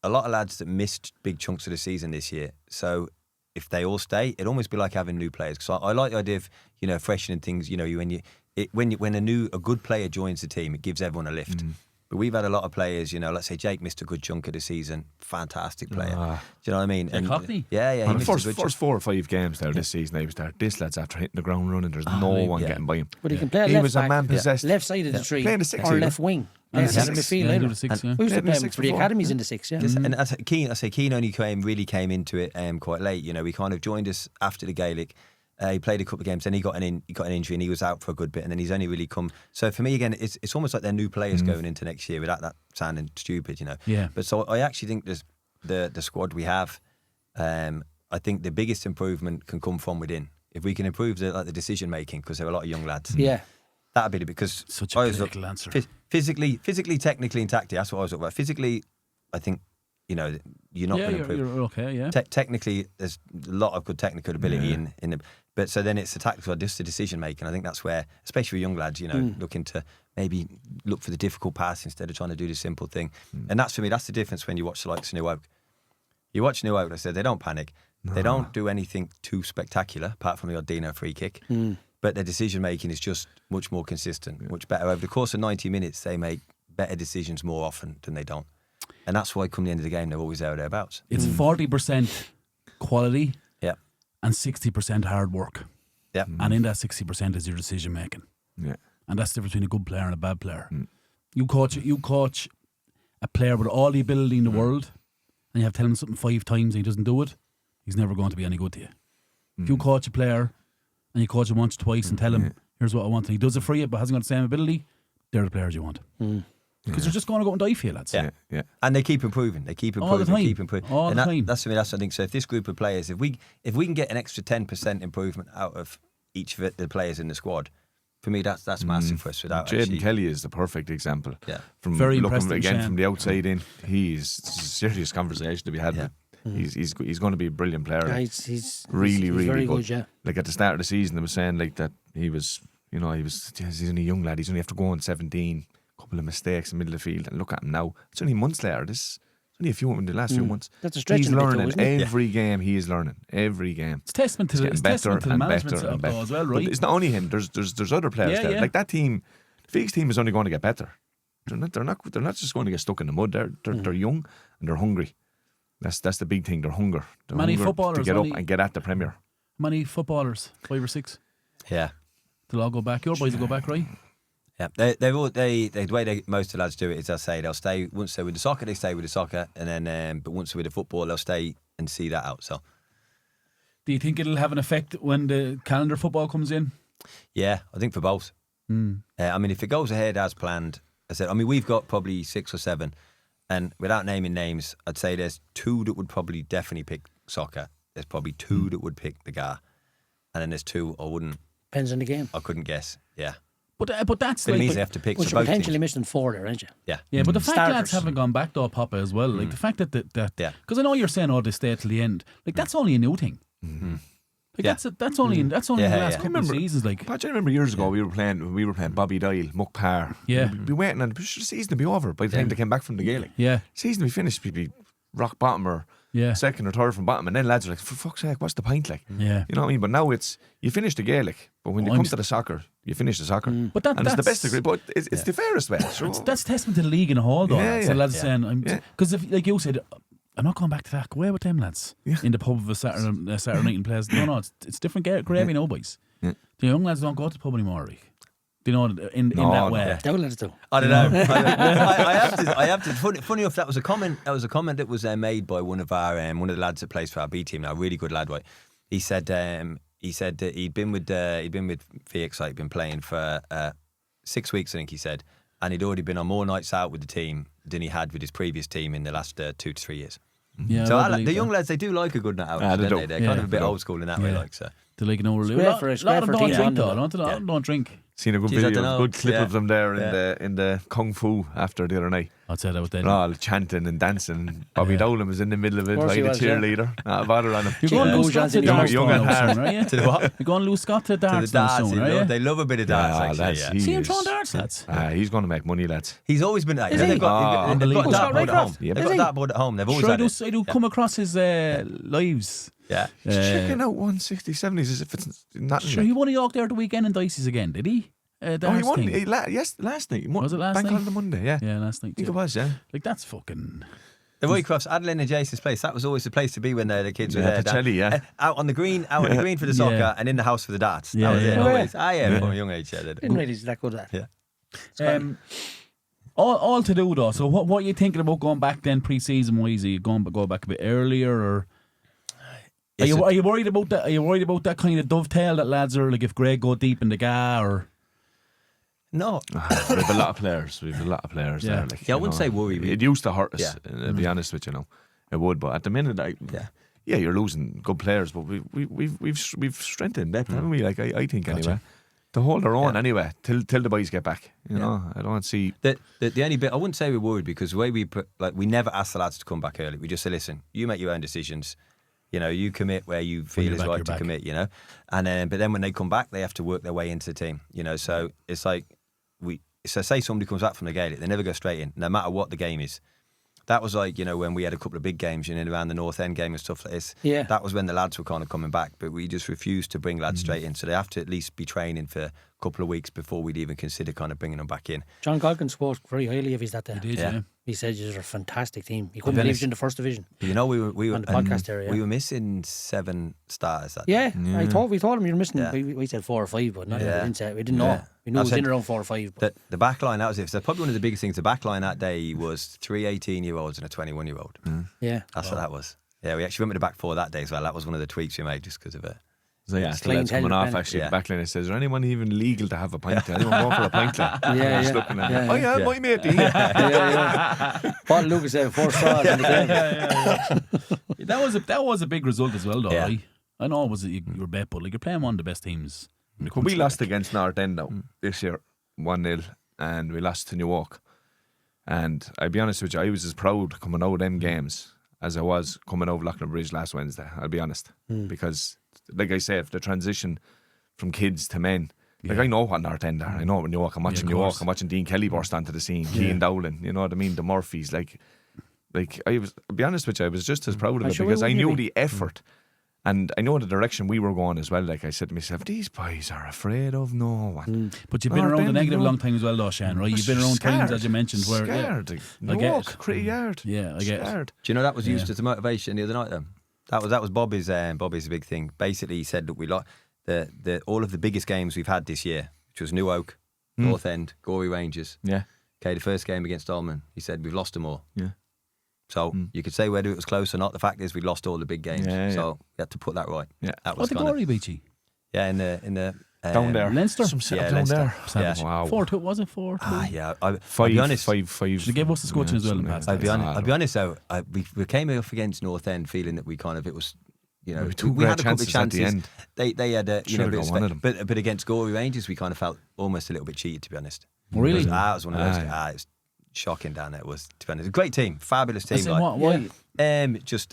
a lot of lads that missed big chunks of the season this year. So if they all stay, it'd almost be like having new players. Because I like the idea of, freshening things. When a good player joins the team, it gives everyone a lift. But we've had a lot of players, let's say Jake missed a good chunk of the season. Fantastic player. Do you know what I mean? And Cockney? Yeah. On the first 4 or 5 games there this season, he was there. This lad's after hitting the ground running. There's no one getting by him. But he can play He left was back, a man possessed. left side of the tree, Playing the six or either. left wing. And Centre the six. midfield Yeah, either. the six, yeah. We used to Played in play the him six for the before. academies in the 6, yeah. And I say Keane only really came into it quite late. He kind of joined us after the Gaelic. He played a couple of games, then he got an injury and he was out for a good bit, and then he's only really come. So for me, again, it's almost like they're new players going into next year without that sounding stupid, Yeah. But so I actually think there's the squad we have. I think the biggest improvement can come from within. If we can improve the decision making, because there are a lot of young lads. Yeah. That'd be because Such a critical answer. Physically, technically, and tactically. That's what I was talking about. Physically, I think you're not going to improve. You're okay, yeah. Technically, there's a lot of good technical ability in the. But so then it's the tactical, just the decision making. I think that's where, especially with young lads, looking to maybe look for the difficult pass instead of trying to do the simple thing. And that's, for me, that's the difference when you watch the likes of New Oak. You watch New Oak, I said, they don't panic. They don't do anything too spectacular, apart from the odd Dino free kick. But their decision making is just much more consistent, much better. Over the course of 90 minutes, they make better decisions more often than they don't. And that's why, come the end of the game, they're always there or thereabouts. It's 40% quality Yeah. and 60% hard work. Yeah. And in that 60% is your decision making. Yeah. And that's the difference between a good player and a bad player. You coach a player with all the ability in the world, and you have to tell him something 5 times and he doesn't do it, he's never going to be any good to you. If you coach a player and you coach him once, twice, and tell him, here's what I want, and he does it for you but hasn't got the same ability, they're the players you want. Because they're just going to go and die for you, lads. Yeah. And they keep improving. They keep improving. All the time. Keep improving. All and the time. That's for me. That's, I think. So if this group of players, if we can get an extra 10% improvement out of each of the players in the squad, for me that's massive for us. Without Jaden Kelly is the perfect example. Yeah. From Very looking impressed again Shane. from the outside in, he's serious conversation to be had. Yeah. He's going to be a brilliant player. Yeah, he's really very good. good, yeah. Like at the start of the season, they were saying like that he's only a young lad. He's only after going 17. Couple of mistakes in the middle of the field, and look at him now. It's only months later. It's only a few in the last few months. That's a stretch He's in a bit, learning though, isn't it? every game. He is learning every game. It's testament to He's the getting better and management better and though better as well, But right? it's not only him. There's other players there. Yeah. Like that team, the Fiacc team is only going to get better. They're not just going to get stuck in the mud. They're young and they're hungry. That's the big thing. They're hunger. They're Many hunger footballers to get up only- and get at the Premier. Many footballers, 5 or 6, Yeah. they'll all go back. Your boys will go back, right? Yeah, the way most of the lads do it is they'll stay once they're with the soccer, they stay with the soccer, and then but once they're with the football, they'll stay and see that out. So, Do you think it'll have an effect when the calendar football comes in? yeah, I think for both. I mean, if it goes ahead as planned, we've got probably 6 or 7, and without naming names, I'd say there's 2 that would probably definitely pick soccer. There's probably 2 that would pick the GAR, and then there's 2 Depends on the game. I couldn't guess. Yeah, But that's it like... means they have to pick. Well, So you're both potentially teams. missing 4 there, aren't you? Yeah, Yeah, but the fact Starters. lads haven't gone back though, Poppa, as well. Like the fact that Yeah. because I know you're saying, they stay till the end. Like that's only a new thing. Like Yeah. that's only in the last yeah. couple of seasons. Like Patch, I remember years ago we were playing Bobby Dial, Muck Parr. Yeah. We'd be waiting, and the season would be over by the time they came back from the Gaelic. yeah, Season we finished, we'd be rock bottom or yeah, second or third from bottom, and then lads are like, for fuck's sake, what's the point like? yeah. You know what I mean? But now it's, you finish the Gaelic, but when you I'm come to the soccer, you finish the soccer. But and it's the best that's- degree, but it's the fairest way. Sure. That's testament to the league in a whole, though. Yeah, lads. yeah. The lads Yeah. saying, Yeah. because if like you said, I'm not going back to that. Go away with them lads Yeah. in the pub of a Saturday night and plays. No, it's different gravy now, boys. Yeah. The young lads don't go to the pub anymore. Like. Do you know in No, that no. way? Don't let us do. I don't know. I have to. Funny enough, that was a comment. That was a comment that was made by one of the lads that plays for our B team now. A really good lad, right? He said that he'd been with Fiacc, like, been playing for 6 weeks, I think he said, and he'd already been on more nights out with the team than he had with his previous team in the last 2 to 3 years. Yeah, So I the believe young that. lads, they do like a good night out. They don't do. They're Yeah. kind of a bit They do. old school in that way, Yeah. like so. To like an over. It's great for- it's great for don't teams drink on though. them. Don't drink. Seen a good Jeez, I video, dunno. good clip Yeah. of them there Yeah. in the Kung Fu after the other night. I'd say that was dead. We're all chanting and dancing. Bobby Dolan was in the middle of it, Of course like he a was, cheerleader. Not a bother on him. You're going to lose Scott to darts young now at heart. soon, are you? To the what? You're going to lose Scott to To the darts now darts. soon, are you? They love a bit of darts, Yeah, actually. lads, Yeah. he See him is- throwing darts, lads. He's going to make money, lads. He's always been that. Is They've he? got a Unbelievable. dartboard at home. Yeah. They've got a dartboard at home. They've always Sure, had it. I do come across his lives. Yeah. He's checking out 160, 70s as if it's nothing. Sure, he won a York there the weekend in Dices again, did he? he Darts won. thing. Yes, last night. Was it last Bank night? holiday Monday, yeah. Yeah, last night. I think yeah. it was, yeah. Like, that's fucking... The Roycrofts, Adeline and Jason's place, that was always the place to be when the kids were Yeah, there. Pacelli, yeah. Out on the green for the soccer Yeah. and in the house for the darts. Yeah, That was it. yeah. Always. From a young age. Yeah, they did. Didn't really that good at that. Yeah. All to do though. So what are you thinking about going back then pre-season wise? Are you go back a bit earlier, or are you worried about that? Are you worried about that kind of dovetail that lads are like if Greg go deep in the GA or? No. We have a lot of players. Yeah. there. Like, Yeah, I wouldn't say worry. It used to hurt us, Yeah. to be honest with you, it would. But at the minute, you're losing good players, but we've strengthened depth, haven't we? Like I think anyway, to hold our own anyway till the boys get back. You know, I don't see The only bit I wouldn't say we're worried because the way we never ask the lads to come back early. We just say, listen, you make your own decisions. You know, you commit where you feel you're is back, right you're to back. commit. You know, and but then when they come back, they have to work their way into the team. You know, so it's like So say somebody comes back from the Gaelic, they never go straight in, no matter what the game is. That was like, when we had a couple of big games, around the North End game and stuff like this. Yeah. That was when the lads were kind of coming back, but we just refused to bring lads straight in. So they have to at least be training for a couple of weeks before we'd even consider kind of bringing them back in. John Goggin spoke very highly of his that day. He did, yeah. He said you're a fantastic team. He couldn't believe you in the first division. We were On the podcast area, we were missing 7 starters that Yeah, day. we told him you're missing. Yeah. We said 4 or 5, but not Yeah. we didn't know. Yeah. We knew it was I've in said around 4 or 5. But The back line, that was it. So probably one of the biggest things, the back line that day was 3 18-year-olds and a 21-year-old. yeah, That's what that was. Yeah, we actually went with the back 4 that day as well. That was one of the tweaks we made just because of it. So yeah, Clean lads coming tail off pen. actually. Yeah. The backline it says, is there anyone even legal to have a pint? Anyone going for a pint? Like? Yeah, Just yeah. looking at Yeah, it. Oh yeah, yeah. my mate. yeah. Paul Lucas had 4 straws in the game. That was a big result as well, though. Yeah. Right? I know it was you were bet, but like you're playing one of the best teams in the When we country. lost against North End now this year, 1-0, and we lost to Newark. And I'll be honest with you, I was as proud coming out of them games as I was coming over Loughlin Bridge last Wednesday. I'll be honest, because like I say, if the transition from kids to men, like I know what North End are. I know what Newark. I'm watching of Newark. course. I'm watching Dean Kelly burst onto the scene. Keane Dowling, you know what I mean? The Murphys, like I was. I'll be honest with you, I was just as proud of it sure because I wouldn't knew you be? the effort. And I know the direction we were going as well. Like I said to myself, these boys are afraid of no one. But you've been North around the End, negative you know. long time as well, though, Shane, right? You've been around times, as you mentioned, where scared. I No get walk, it. Critty Yard. Yeah, I get it. Scared. Do you know that was used as a motivation the other night then? That was Bobby's big thing. Basically, he said that we lost all of the biggest games we've had this year, which was New Oak, North End, Gorey Rangers. Yeah. Okay, the first game against Dolman, he said we've lost them all. Yeah. So you could say whether it was close or not. The fact is we lost all the big games. Yeah, yeah. So we had to put that right. Yeah. That What was the kind of, glory beat you? yeah, in the Down there. Leinster? Some setup Yeah, down Leinster. there. Yeah. Wow. 4-2, was it 4-2? yeah. I'll Five, be honest. five. Should gave us the scorching as well in the past. I'll be honest though. We came off against North End feeling that we kind of it was. We We took had a great couple of chances at the chances. end. They had a Should've bit of got one of them. but against Gorey Rangers we kind of felt almost a little bit cheated, to be honest. Really? It was one of those. Aye. It was shocking down there. It was, to be honest, a great team, fabulous I team. said, like, why? just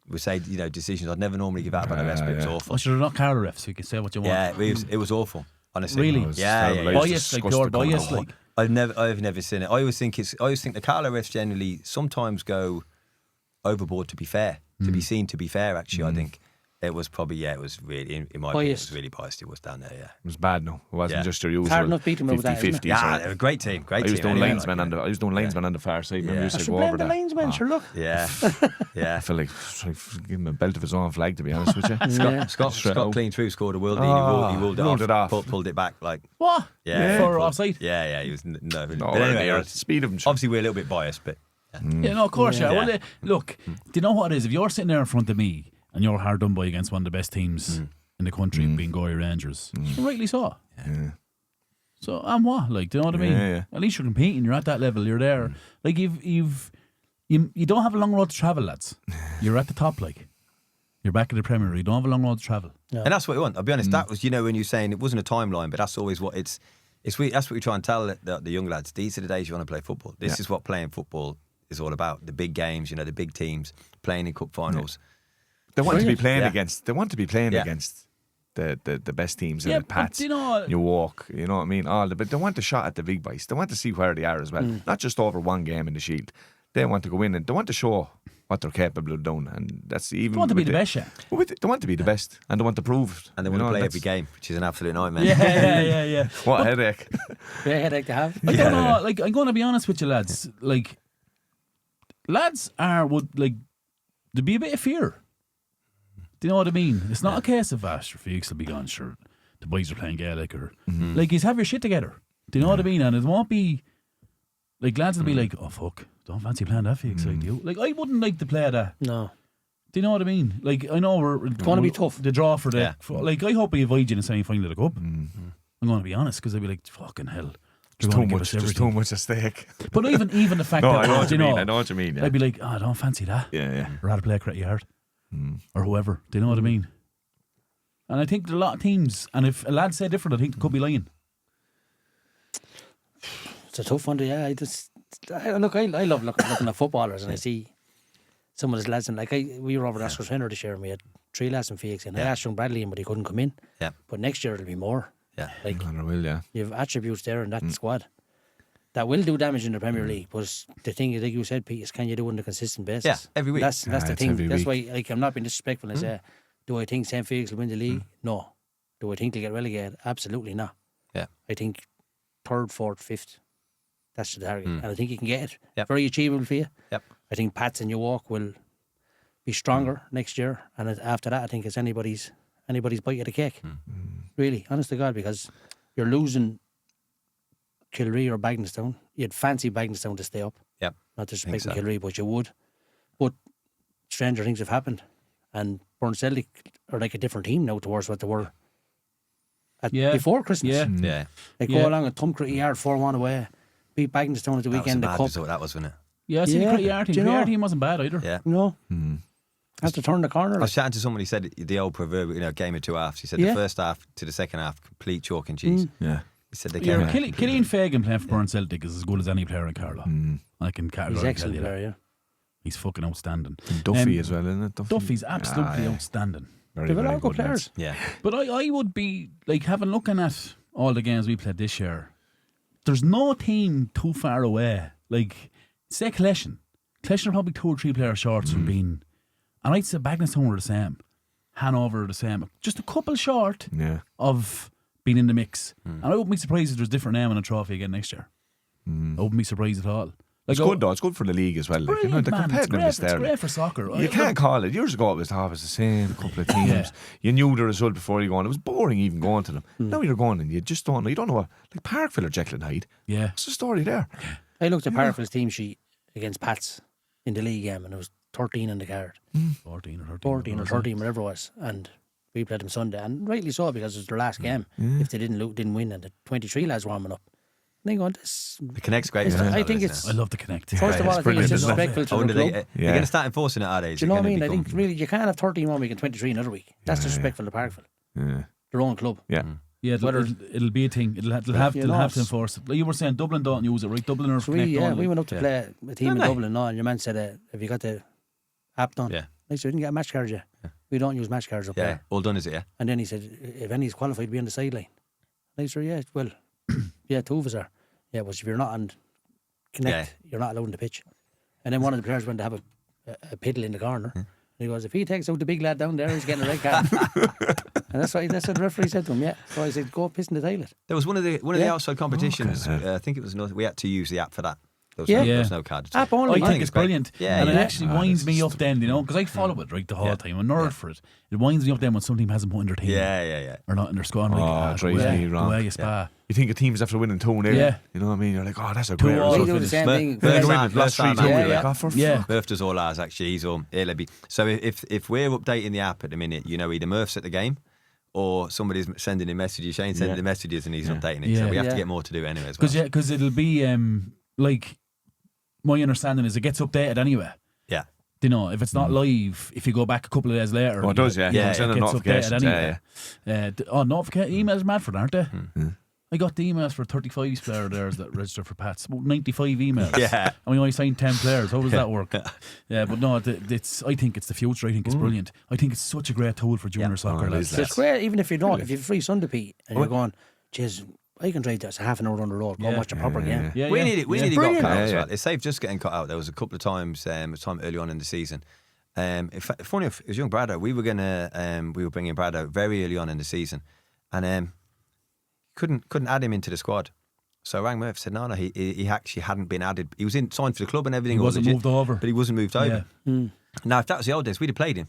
we say decisions I'd never normally give out about the rest, but it was awful. Oh, should have not Carter refs, so you can say what you want. Yeah, it was awful. Honestly, Really? It was Yeah, terrible. yeah. I was Bias, like disgusted pure coming bias, out. like. I've never seen it. I always think the Carlo refs generally sometimes go overboard to be fair, to be seen to be fair. Actually, I think it was probably it was really in my opinion, it Biased. was really biased. It was down there. Yeah, It was bad, no. It wasn't Yeah. just your usual hard enough beating them with that, isn't it? 50-50. yeah, they were a great team. Great I team. was doing anyway, linesman like, on the linesman on the far side. Remember, Yeah. you I used to should go blame over the that. linesman, sure, look. Yeah, I yeah. feel like give him a belt of his own flag, to be honest with you. Yeah. Scott Straight out. clean through, scored a worldie. Oh, he ruled ruled it it off. off, pulled it back. Like What? yeah, For pulled- offside? Yeah, he was No, but anyway, the speed of him. obviously we're a little bit biased, but Yeah, no, of course, yeah. Yeah. Well, look, do you know what it is? If you're sitting there in front of me and you're hard done by against one of the best teams in the country, being Gorey Rangers, rightly so. Yeah. So, and what? Like, do you know what I mean? Yeah, yeah. At least you're competing. You're at that level. You're there. Like, you don't have a long road to travel, lads. You're at the top, like. You're back in the Premier League. You don't have a long road to travel. and that's what we want. I'll be honest. That was when you're saying it wasn't a timeline, but that's always what it's That's what we try and tell the young lads. These are the days you want to play football. This is what playing football is all about. The big games, the big teams, playing in cup finals. They want to be playing against. They want to be playing against the best teams in the Pats. You walk. You know what I mean. But they want a shot at the big boys. They want to see where they are as well. Not just over one game in the Shield. They want to go in and they want to show what they're capable of doing, and that's even. They want to be the best, yeah. They want to be the best, and they want to prove it. And they want to play every game, which is an absolute nightmare. Yeah. What a headache! Great headache to have. I don't know. Like, I'm going to be honest with you, lads. Like, lads would there'd be a bit of fear. Do you know what I mean? It's not a case of Fiacc will be gone. Sure, the boys are playing Gaelic or like, you have your shit together. Do you know what I mean? And it won't be like lads will be like, oh fuck, don't fancy playing that Fiacc side, do you? Like, I wouldn't like to play that. No. Do you know what I mean? Like, I know it's going to be tough. The draw for the like, I hope we avoid you in the semi-final of the cup. I'm going to be honest, because I'd be like, fucking hell. Just too much at stake. But even the fact no, that I know what you mean. Yeah. I'd be like, I don't fancy that. Yeah. I'd rather play Cretty Hard or whoever. Do you know what I mean? And I think there are a lot of teams, and if a lad say different, I think they could be lying. It's a tough one. I love looking at footballers, and I see some of the lads. And we were over at Oscar Trainer this year, and we had 3 lads in Fiacc, and I asked young Bradley in, but he couldn't come in. Yeah. But next year it'll be more. Yeah. You have attributes there in that squad that will do damage in the Premier League. But the thing, like you said, Pete, is can you do it on a consistent basis? Yeah, every week. That's the thing. That's why, I'm not being disrespectful and say, do I think St. Fiacc will win the league? No. Do I think they'll get relegated? Absolutely not. Yeah. I think 3rd, 4th, 5th. That's the target. And I think you can get it. Yep. Very achievable for you. Yep. I think Pats and York will be stronger next year. And after that, I think it's anybody's bite of the cake. Really, honest to God, because you're losing Kilree or Bagnallstown. You'd fancy Bagnallstown to stay up. Yep. Not disrespecting Kilree, but you would. But stranger things have happened. And Burn Celtic are like a different team now towards what they were before Christmas. Yeah. They go along and thump Cretty Yard 4-1 away. Beat Bagnallstown at the weekend. That was wasn't it? Yeah, I see the Cretty Yard team. The Yard team wasn't bad either. Yeah. No. Has to turn the corner. I was chatting to someone. He said the old proverb, game of 2 halves. He said the first half to the second half, complete chalk and cheese. Yeah. He said they came. Killian Fagan playing for Burn Celtic is as good as any player in Carlow. I can He's excellent player, yeah. He's fucking outstanding. And Duffy as well, isn't it? Duffy's absolutely outstanding. Very, They've very all good players. Yeah. But I would be like looking at all the games we played this year. There's no team too far away. Like, say Collection. Collection are probably 2 or 3 players short from being. And I'd say Bagnallstown were the same. Hanover are the same. Just a couple short of being in the mix. And I wouldn't be surprised if there's a different name on a trophy again next year. I wouldn't be surprised at all. Like, it's good though. It's good for the league as well. Like, the competitiveness there. It's great for soccer. You can't call it. Years ago, it was the same couple of teams. You knew the result before you go on. It was boring even going to them. Now you're going and you just don't know. You don't know what. Like Parkville or Jekyll and Hyde. Yeah. What's the story there? I looked at Parkville's team sheet against Pats in the league game, and it was 13 in the card. 14 or 13, whatever it was. And we played them Sunday, and rightly so, because it was their last game. If they didn't win, and the 23 lads warming up. And they go, the Connect's great. I think it's. I love the Connect. First of all, I think it's disrespectful to the club. They're going to start enforcing it, are they? Do you know what I mean? I think really you can't have 13 one week and 23 another week. That's disrespectful to Parkville. Yeah. Their own club. Yeah. Yeah, it'll be a thing. It'll have to enforce it. Like you were saying, Dublin don't use it, right? Dublin or Connect don't. We went up to play a team in Dublin, and your man said, "Have you got the app done?" Yeah. I said, "We didn't get a match card yet. We don't use match cards up there." All done, is it? Yeah. And then he said, "If any's qualified, be on the sideline." I said, "Yeah, well, 2 of us are." Yeah, but if you're not on Connect, you're not allowed on the pitch. And then one of the players went to have a piddle in the corner. And he goes, if he takes out the big lad down there, he's getting a red card. And that's what the referee said to him, So I said, go piss in the toilet. There was one of the outside competitions, I think it was we had to use the app for that. There was no card. App only. I think it's brilliant. And it actually winds me up then, Mm. because I follow it the whole time. I'm a nerd for it. It winds me up then when some team hasn't put in their team. Or not in their squad. Drives me wrong. You think a team's after winning 2-0. Yeah. You know what I mean? You're like, that's a great We result. do the same thing. Murph does all ours, actually. He's all So if we're updating the app at the minute, either Murph's at the game or somebody's sending him messages. Shane's sending the messages and he's updating it. So we have to get more to do anyway as well. Because it'll be like, my understanding is it gets updated anyway. Yeah. You know, if it's not live, if you go back a couple of days later. Oh, it does, yeah. It gets updated anyway. Notification emails are mad for that, aren't they? I got the emails for 35 player there that registered for Pats. About 95 emails. Yeah. And we only signed 10 players. How does that work? Yeah, but no, it's. I think it's the future. I think it's brilliant. I think it's such a great tool for junior soccer. Lads. It's great, even if you don't, if you've free Sunday, Pete, and you're going, jeez, I can drive that. It's half an hour on the road. Go and watch a proper game. Yeah, we nearly got cut out as well. Yeah. It's safe just getting cut out. There was a couple of times, a time early on in the season. Funny enough, it was young Brad out. We were bringing Brad out very early on in the season, and couldn't add him into the squad. So I rang Murph, said no, he actually hadn't been added. He was signed for the club and everything. He wasn't moved over, but he wasn't moved over. Now, if that was the old days, we'd have played him.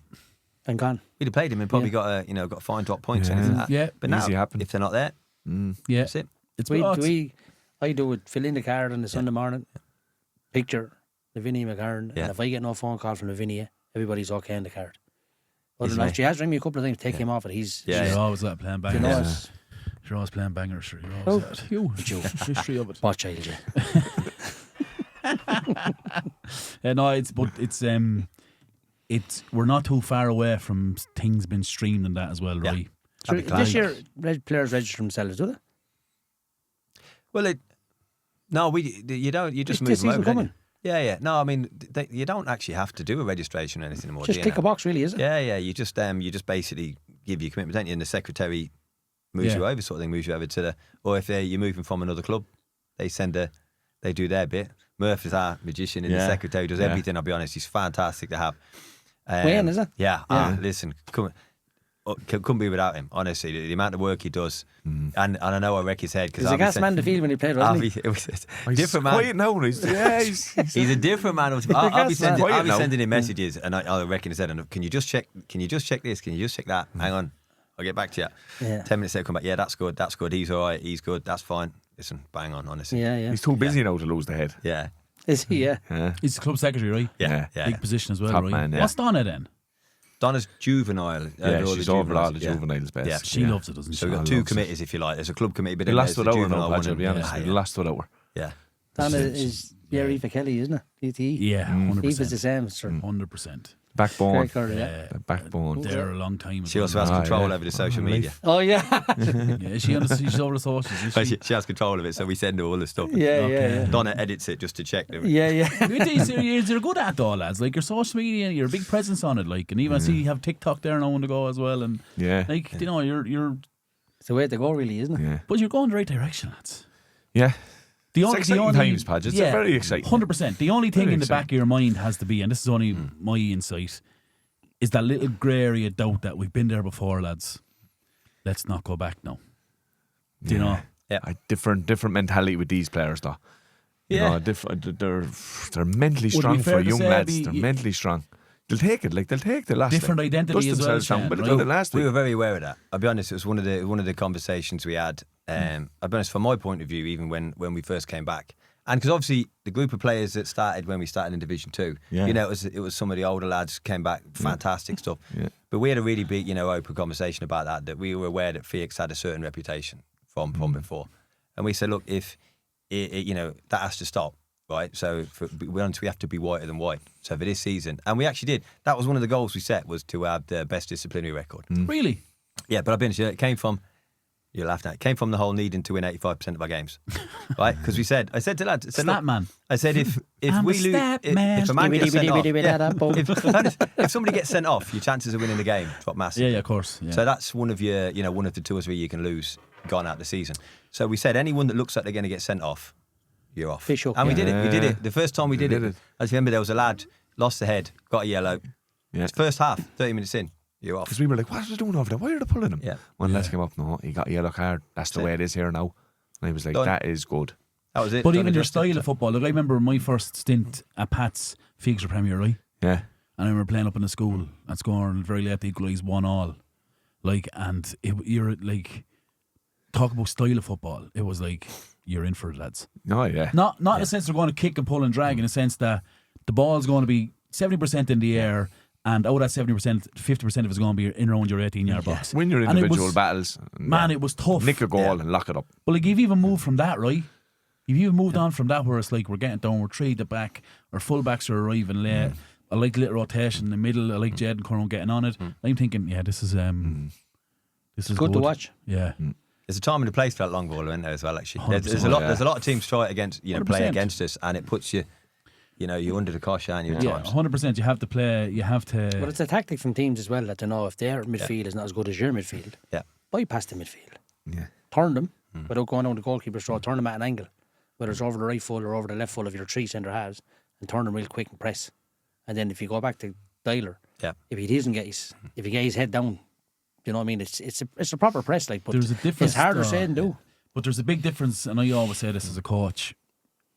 And gone. We'd have played him and probably got fined, dropped points, and anything like that. Yeah, but now, happen. if they're not there, that's it. I do it. Fill in the card on the Sunday morning. Picture Lavinia McCarran, and if I get no phone call from Lavinia, everybody's okay on the card. Other than that, she has rang me a couple of times to take him off it. You're always playing bangers. You know, You're always playing bangers. Sure. You're always that. You. History of it. what child you? No, it's we're not too far away from things being streamed and that as well, Yeah. right? So this year, players register themselves, do they? Well, you don't. You just Is move this them season over, don't coming? you? Yeah. No, I mean, you don't actually have to do a registration or anything anymore. Just do you tick now? a box, really, is it? Yeah. You just basically give your commitment, don't you? And the secretary moves you over, sort of thing, moves you over to or if you're moving from another club, they do their bit. Murph is our magician, and the secretary does everything. I'll be honest, he's fantastic to have. Wayne, is it? Yeah. Listen, couldn't be without him. Honestly, the amount of work he does, and I know I wreck his head because He's a gas man to field when he played, wasn't he? It was a He's different man. quiet now. He's He's a different man. I'll be quiet now. sending him messages, and I'll reckon his head. And can you just check? Can you just check this? Can you just check that? Hang on, I'll get back to you. 10 minutes later, come back. Yeah, that's good. That's good. He's all right. He's good. That's fine. Listen, bang on. Honestly, Yeah. He's too busy now to lose the head. yeah. Is he? Yeah. He's the club secretary, right? Yeah. Big position as well, Top right? man, yeah. What's Donna then? Donna's juvenile. She's over all the juveniles best. Yeah. She loves it, doesn't she? So we've got two committees, if you like. There's a club committee, but They then lost there's without the her now, juvenile Podge, one. I'll be honest. They lost without her. Yeah. Donna is Eva Kelly, isn't it? DTE. Yeah, 100%. Eva's the same. Sir. 100%. Backbone. Great girl, yeah. The backbone. There a long time. She also has control over the social media. Oh, yeah. Yeah, she's over the socials. Is she? She has control of it, so we send her all the stuff. Yeah. Donna edits it just to check them. Yeah. You're good at it all, lads. Like your social media, you're a big presence on it. Like, and even I see you have TikTok there now on the go as well. And like, you know, you're. It's the way to go, really, isn't it? Yeah. But you're going the right direction, lads. Yeah. It's exciting times, Podge. It's very exciting. 100%. The only thing in the back of your mind has to be, and this is only my insight, is that little grey area doubt that we've been there before, lads. Let's not go back now. Do you know? Yeah. A different mentality with these players, though. You know, they're mentally Would it be strong fair for to young say lads. They're mentally strong. They'll take it. Like they'll take the last. Different identity as well, Shane, but right? they'll do the last. We were very aware of that. I'll be honest, it was one of the conversations we had. I'll be honest, from my point of view, even when we first came back, and because obviously the group of players that started when we started in Division 2, you know, it was some of the older lads came back, fantastic stuff. Yeah. But we had a really big, you know, open conversation about that we were aware that Fiacc had a certain reputation from before, and we said, look, if you know, that has to stop. Right, so we have to be whiter than white. So for this season, and we actually did. That was one of the goals we set, was to have the best disciplinary record. Really? Yeah, but I've been. It came from. You're laughing at. It came from the whole needing to win 85% of our games, right? Because I said to lads, I said, Stat man. I said if we lose, if a man gets sent off, if somebody gets sent off, your chances of winning the game drop massively. Yeah, of course. Yeah. So that's one of your, you know, one of the 2 or 3 you can lose gone out the season. So we said anyone that looks like they're going to get sent off, you're off. Fish hook, and we did it. We did it. The first time we did it, I just remember there was a lad, lost the head, got a yellow. Yeah. It's first half, 30 minutes in, you're off. Because we were like, what are they doing over there? Why are they pulling him? Yeah. When lads came up, no, he got a yellow card. That's the way it is here now. And I was like, that is good. That was it. But even your style of football, like I remember my first stint at Pat's Fiacc Premier, right? Yeah. And I remember playing up in the school and scoring very late to equalise 1-1. Like, and you're like, talk about style of football. It was like, you're in for it, lads. Oh, yeah. Not in the sense they're going to kick and pull and drag, in the sense that the ball's going to be 70% in the air, and out of that 70%, 50% of it's going to be in around your 18-yard box. Win your individual battles. Man, it was tough. Nick a goal and lock it up. But like, you've even moved from that, right? You've even moved on from that, where it's like, we're getting down, we're 3 at the back, our full-backs are arriving late. I like little rotation in the middle. I like Jed and Cornwall getting on it. I'm thinking, this is good to watch. Yeah. There's a time and a place for that long ball, isn't there, as well? Actually, 100%, there's a lot of teams try it against, play 100%. against us, and it puts you, you're under the cosh, aren't you? At Yeah, times. 100%. You have to play. You have to. But it's a tactic from teams as well that they know if their midfield is not as good as your midfield, bypass the midfield. Yeah. Turn them without going down the goalkeeper's throw. Turn them at an angle, whether it's over the right full or over the left full of your 3 centre halves, and turn them real quick and press. And then if you go back to Dyler, if he doesn't get if he get his head down, you know what I mean? It's a proper press, like. But there's a difference. It's harder said than do. But there's a big difference, and I always say this as a coach.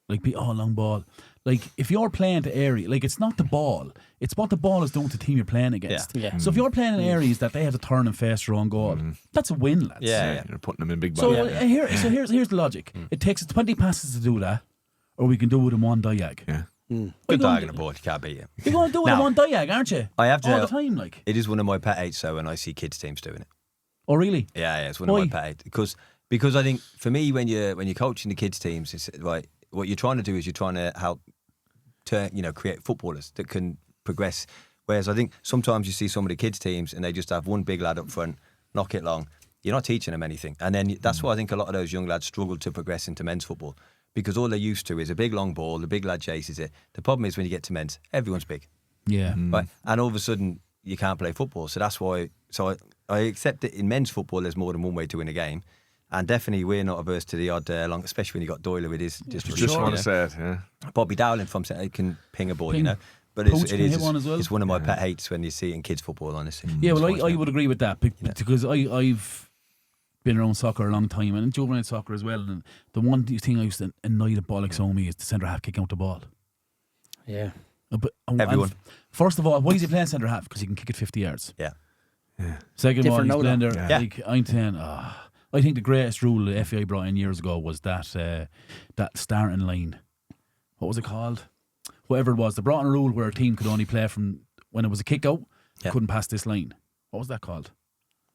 Like, long ball. Like, if you're playing to area, like, it's not the ball. It's what the ball is doing to the team you're playing against. Yeah. So if you're playing in areas that they have to turn and face their own goal, that's a win, lads. Yeah. You're putting them in big So, balls. here's the logic. It takes us 20 passes to do that, or we can do it in one diag. Yeah. Good diagonal ball, you can't beat him. You're going to do it in one diag, aren't you? I have to all the time, like. It is one of my pet hates, though, when I see kids teams doing it. Oh, really? Yeah, it's one Why? of my pet hates because I think for me when you're coaching the kids teams, it's right. What you're trying to do is you're trying to help create footballers that can progress. Whereas I think sometimes you see some of the kids teams and they just have one big lad up front, knock it long. You're not teaching them anything, and then that's why I think a lot of those young lads struggle to progress into men's football because all they're used to is a big long ball. The big lad chases it. The problem is when you get to men's, everyone's big. Yeah. Right? And all of a sudden you can't play football. So that's why. So I accept that in men's football there's more than one way to win a game, and definitely we're not averse to the odd long, especially when you got Doyle with his Just want to say it, yeah. Bobby Dowling from St. can ping a ball, Ping. But Poach it can is hit one as well. it's one of my pet hates when you see it in kids football. Honestly, Yeah, well, I would agree with that because I've been around soccer a long time and juvenile soccer as well. And the one thing I used to annoy the bollocks on me is the centre half kicking out the ball. Yeah. But Everyone. First of all, why is he playing centre half? Because he can kick it 50 yards. Yeah. Second of all, Different he's now, playing though. there. Yeah. Like, I'm saying, I think the greatest rule the FAI brought in years ago was that starting line. What was it called? Whatever it was, they brought in a rule where a team could only play from when it was a kick out, couldn't pass this line. What was that called?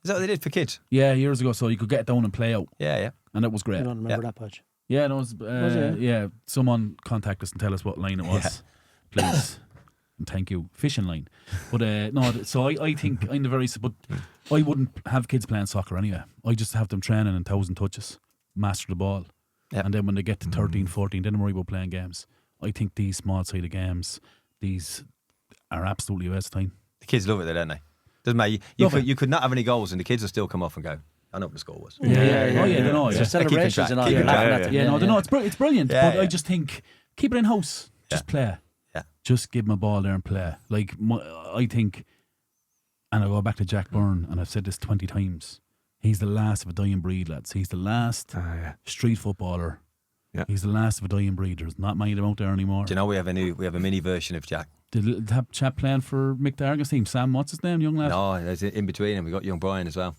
Is that what they did for kids? Yeah, years ago, so you could get down and play out, Yeah. and it was I great. don't remember that, Podge. Yeah, it was. it? Someone contact us and tell us what line it was, please. And thank you, fishing line. But no, so I think I'm the very. But I wouldn't have kids playing soccer anyway. I just have them training in 1,000 touches, master the ball, and then when they get to 13, 14, then worry about playing games. I think these small-sided games, these are absolutely a waste of time. The kids love it, don't they? Doesn't matter. You could not have any goals, and the kids will still come off and go, "I know what the score was." Yeah, they know. So Yeah, celebrations and all. Keep You're it laughing track. at them. yeah, no, they know it's brilliant. Yeah, but yeah. I just think keep it in house. Just play. Yeah. Just give them a ball there and play. Like I think, and I go back to Jack Byrne, and I've said this 20 times. He's the last of a dying breed, lads. He's the last street footballer. Yeah. He's the last of a dying breed. There's not many of them out there anymore. Do you know we have a mini version of Jack? Did they have chap playing for Mick Dargan's team? Sam, what's his name, young lad? No, there's in between, and we got young Brian as well.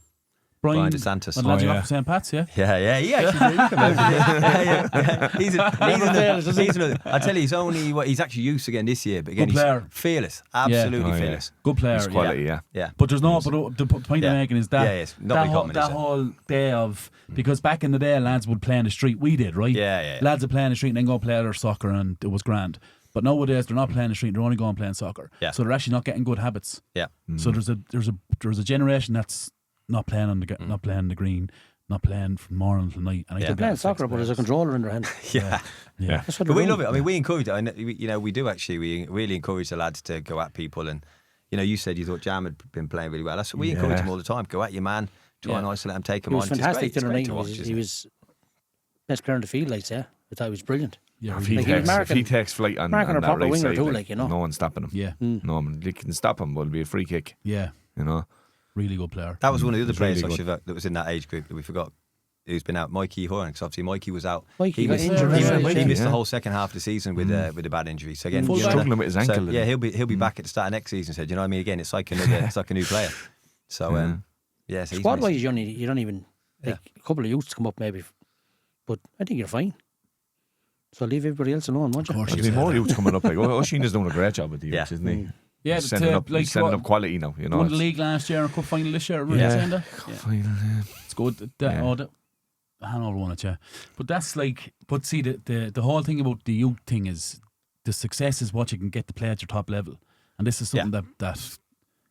Brian Brian DeSantis. What, lads you got for St. Pat's, yeah? Yeah, he actually did. He come over. Yeah. He's another. I tell you, he's actually used again this year, but again, Good player. he's fearless, absolutely fearless. Good player. It's quality, yeah. Yeah. But there's no. But the point I'm making is that it's not very common, is that it? whole day of because back in the day, lads would play in the street. We did, right? Yeah. Lads would play in the street and then go play their soccer, and it was grand. But nowadays, they're not playing in the street; they're only going playing soccer. Yeah. So they're actually not getting good habits. Yeah. So there's a generation that's not playing on not playing in the green, not playing from morning till night. And I They're think playing that soccer, affects but there's a players. controller in their hand. Yeah. That's what But we they're love it. doing. I mean, we encourage it. We do actually. We really encourage the lads to go at people. And you said you thought Jam had been playing really well. That's what we encourage him all the time. Go at your man. Try and isolate him. Take him He on. was It's fantastic great. the other It's night. great to watch, He isn't it? was best player in the field, I'd say. I thought he was brilliant. Yeah, If really. he, Like, he was takes, if he takes flight on marking a that proper right winger side, too, like, you know. no one's stopping him. Yeah, No one they can stop him, but it'll be a free kick. yeah, You know. really good player. That was one of the other He's really players good. that was in that age group that we forgot. Who's been out? Mikey Horan, because obviously Mikey was out. Mikey he got missed, injured, he, that's he right, missed yeah. the whole second half of the season with a bad injury. So again, Full back. Struggling with his ankle. So, yeah, he'll be back at the start of next season. So do you know what I mean? Again, it's like a new player. So so he's Squad missed. wise, you don't even like a couple of youths come up maybe, but I think you're fine. So leave everybody else alone, won't you? Of course, There's been more youths coming up. Like Oisin's doing a great job with the youths, isn't he? Yeah, He's sending up quality now. You know. won the league last year and cup final this year. Really saying that? Yeah. It's good. Hanover won it, yeah. But that's like, but see, the whole thing about the youth thing is the success is what you can get to play at your top level, and this is something that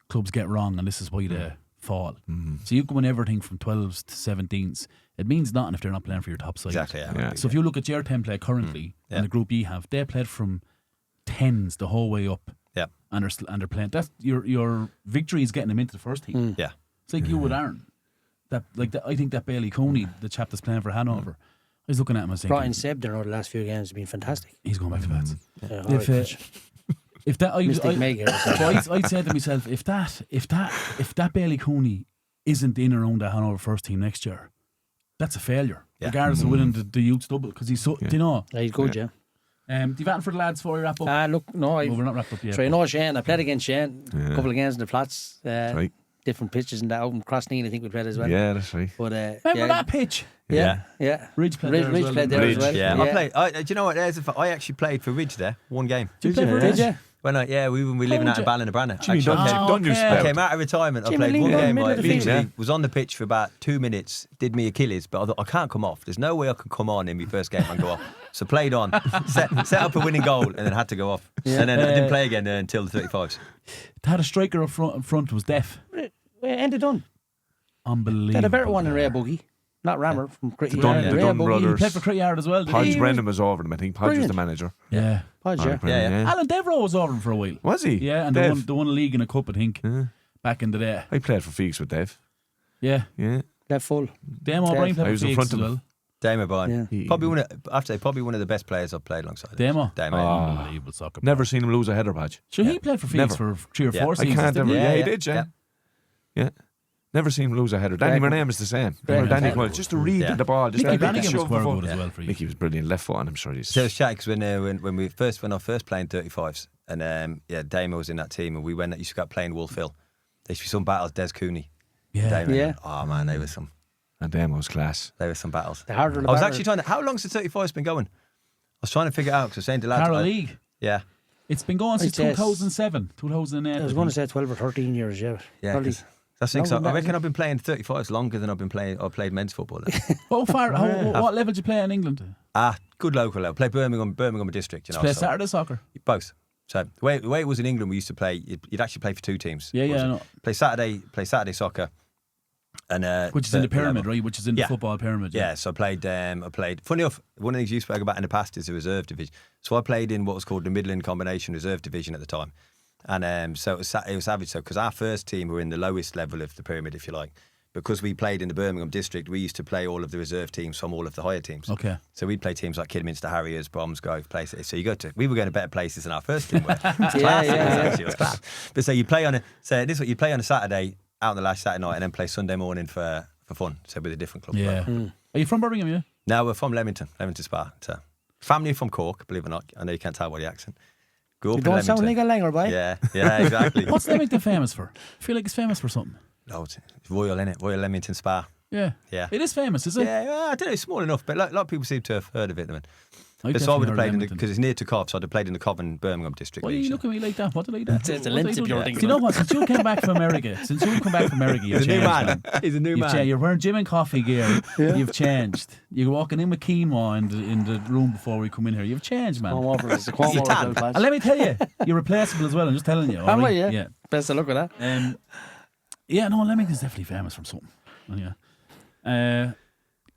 clubs get wrong, and this is why they fall. So you go in everything from 12s to 17s. It means nothing if they're not playing for your top side. Exactly. Yeah. So if you look at your template currently in the group you have, they played from 10s the whole way up. Yeah. And they're playing. That's your victory is getting them into the first team. Yeah. It's like you with Aaron. I think that Bailey Cooney, the chap that's playing for Hanover, I was looking at him and saying, Brought in Seb there over the last few games has been fantastic. he's going back to bats. If I'd say to myself, if that Bailey Cooney isn't in or around that Hanover first team next year, that's a failure. Yeah. Regardless of winning the youth double, because he's so. Do you know? he's good, yeah. Do you have for the lads before we wrap up? Look, no, Well, we're not wrapped up yet. So you know Shane, I played against Shane a couple of games in the flats. right. Different pitches and that out in Crossneen, I think we played as well. Yeah, that's right. But Remember that pitch? Yeah. Ridge played there as well. played there as well. Yeah. I played. Do you know what? I actually played for Ridge there. One game. Did you play for Did Ridge? you? When we were living out in Ballinabrana. Jimmy Actually, Dunn I came out of retirement. I Jimmy played one Lingo, game. middle I of the field. literally was on the pitch for about 2 minutes. Did me Achilles, but I thought I can't come off. There's no way I can come on in my first game and go off. So played on, set up a winning goal, and then had to go off. And then I didn't play again until the 35s. They had a striker up front was deaf. Ended done. Unbelievable. They had a better one in Ray Boogie. Not Rammer from Critty. The Dunn He brothers. played for Crittayard as well. didn't Podge he? Brendan was over them. I think Podge was the manager. Yeah. Podge, yeah. Yeah. Alan Devereux was over him for a while. Was he? Yeah, and Dev. they won a league and a cup, I think, back in the day. I played for Fiacc with Dev. Yeah. Yeah. Left full. Damo O'Brien I played was for in Fiacc front as of him. well. Damo O'Brien. Yeah. Probably one of the best players I've played alongside. Damo. Unbelievable soccer. Never seen him lose a header, Podge. So he played for Fiacc Never. for 3 or 4 I seasons. can't didn't ever. he? Yeah, he Yeah. did, yeah. Never seen him lose a header. Danny Murnane is the same. Great. Danny, well, just to read the ball, just Nicky to Brannigan was shove quite the ball. good as well for you. Nicky was brilliant. Left foot on, I'm sure he's. So it was chatty because when I first playing 35s, and Damo was in that team, and we used to go playing Wolf Hill. There used to be some battles. Des Cooney, Yeah. Damo. Yeah. Oh man, they were some class. battles. The harder the I was better. actually trying to. How long's the 35s been going? I was trying to figure it out because I was saying to lads. Para League. Yeah. It's been going since I'd say 2007, 2008. I was going to say 12 or 13 years, yeah. Yeah. Probably. 'Cause that's the thing. So Longer I than reckon that, I've been playing 35s longer than I played men's football. What level did you play in England? Good local level. Play Birmingham district. You know. Did you play so- Saturday soccer? Both. So the way it was in England, we used to play. You'd actually play for 2 teams. Yeah, Was I it? know. Play Saturday soccer, and Which is in the pyramid, right? Which is in the Yeah. football pyramid. Yeah, so I played. Funny enough, one of the things you spoke about in the past is the reserve division. So I played in what was called the Midland Combination Reserve Division at the time, and so it was savage. So because our first team were in the lowest level of the pyramid, if you like, because we played in the Birmingham district, we used to play all of the reserve teams from all of the higher teams. Okay. So we'd play teams like Kidderminster Harriers, Bromsgrove, places. So we were going to better places than our first team were. It was class. But so you play on you play on a Saturday out on the last Saturday night, and then play Sunday morning for fun. So with a different club. Yeah. Are you from Birmingham, yeah? No, we're from Leamington Spa. So family from Cork, believe it or not. I know you can't tell by the accent. Grew up You in don't sound like Leamington. a langer, boy. Yeah, exactly. What's Leamington famous for? I feel like it's famous for something. No, it's Royal, innit? Royal Leamington Spa. Yeah. Yeah. It is famous, is it? Yeah, I don't know, it's small enough, but a lot of people seem to have heard of it. I've So I would definitely have played heard in Leamington. because it's near to Cov, so I'd have played in the Cov and Birmingham district. Why do you look at me like that? What did I do? It's a lens of your thing. Do you know what? Since you came back from America, you've He's a changed, new man. He's a new You've man. changed. You're wearing gym and coffee gear. You've changed. You're walking in with quinoa in the room before we come in here. You've changed, man. Come over. It's a come over. tan. And let me tell you, you're replaceable as well. I'm just telling you. all Am I, right? yeah? Best of luck with that. Yeah, no, Leamington's definitely famous from something. Oh, yeah.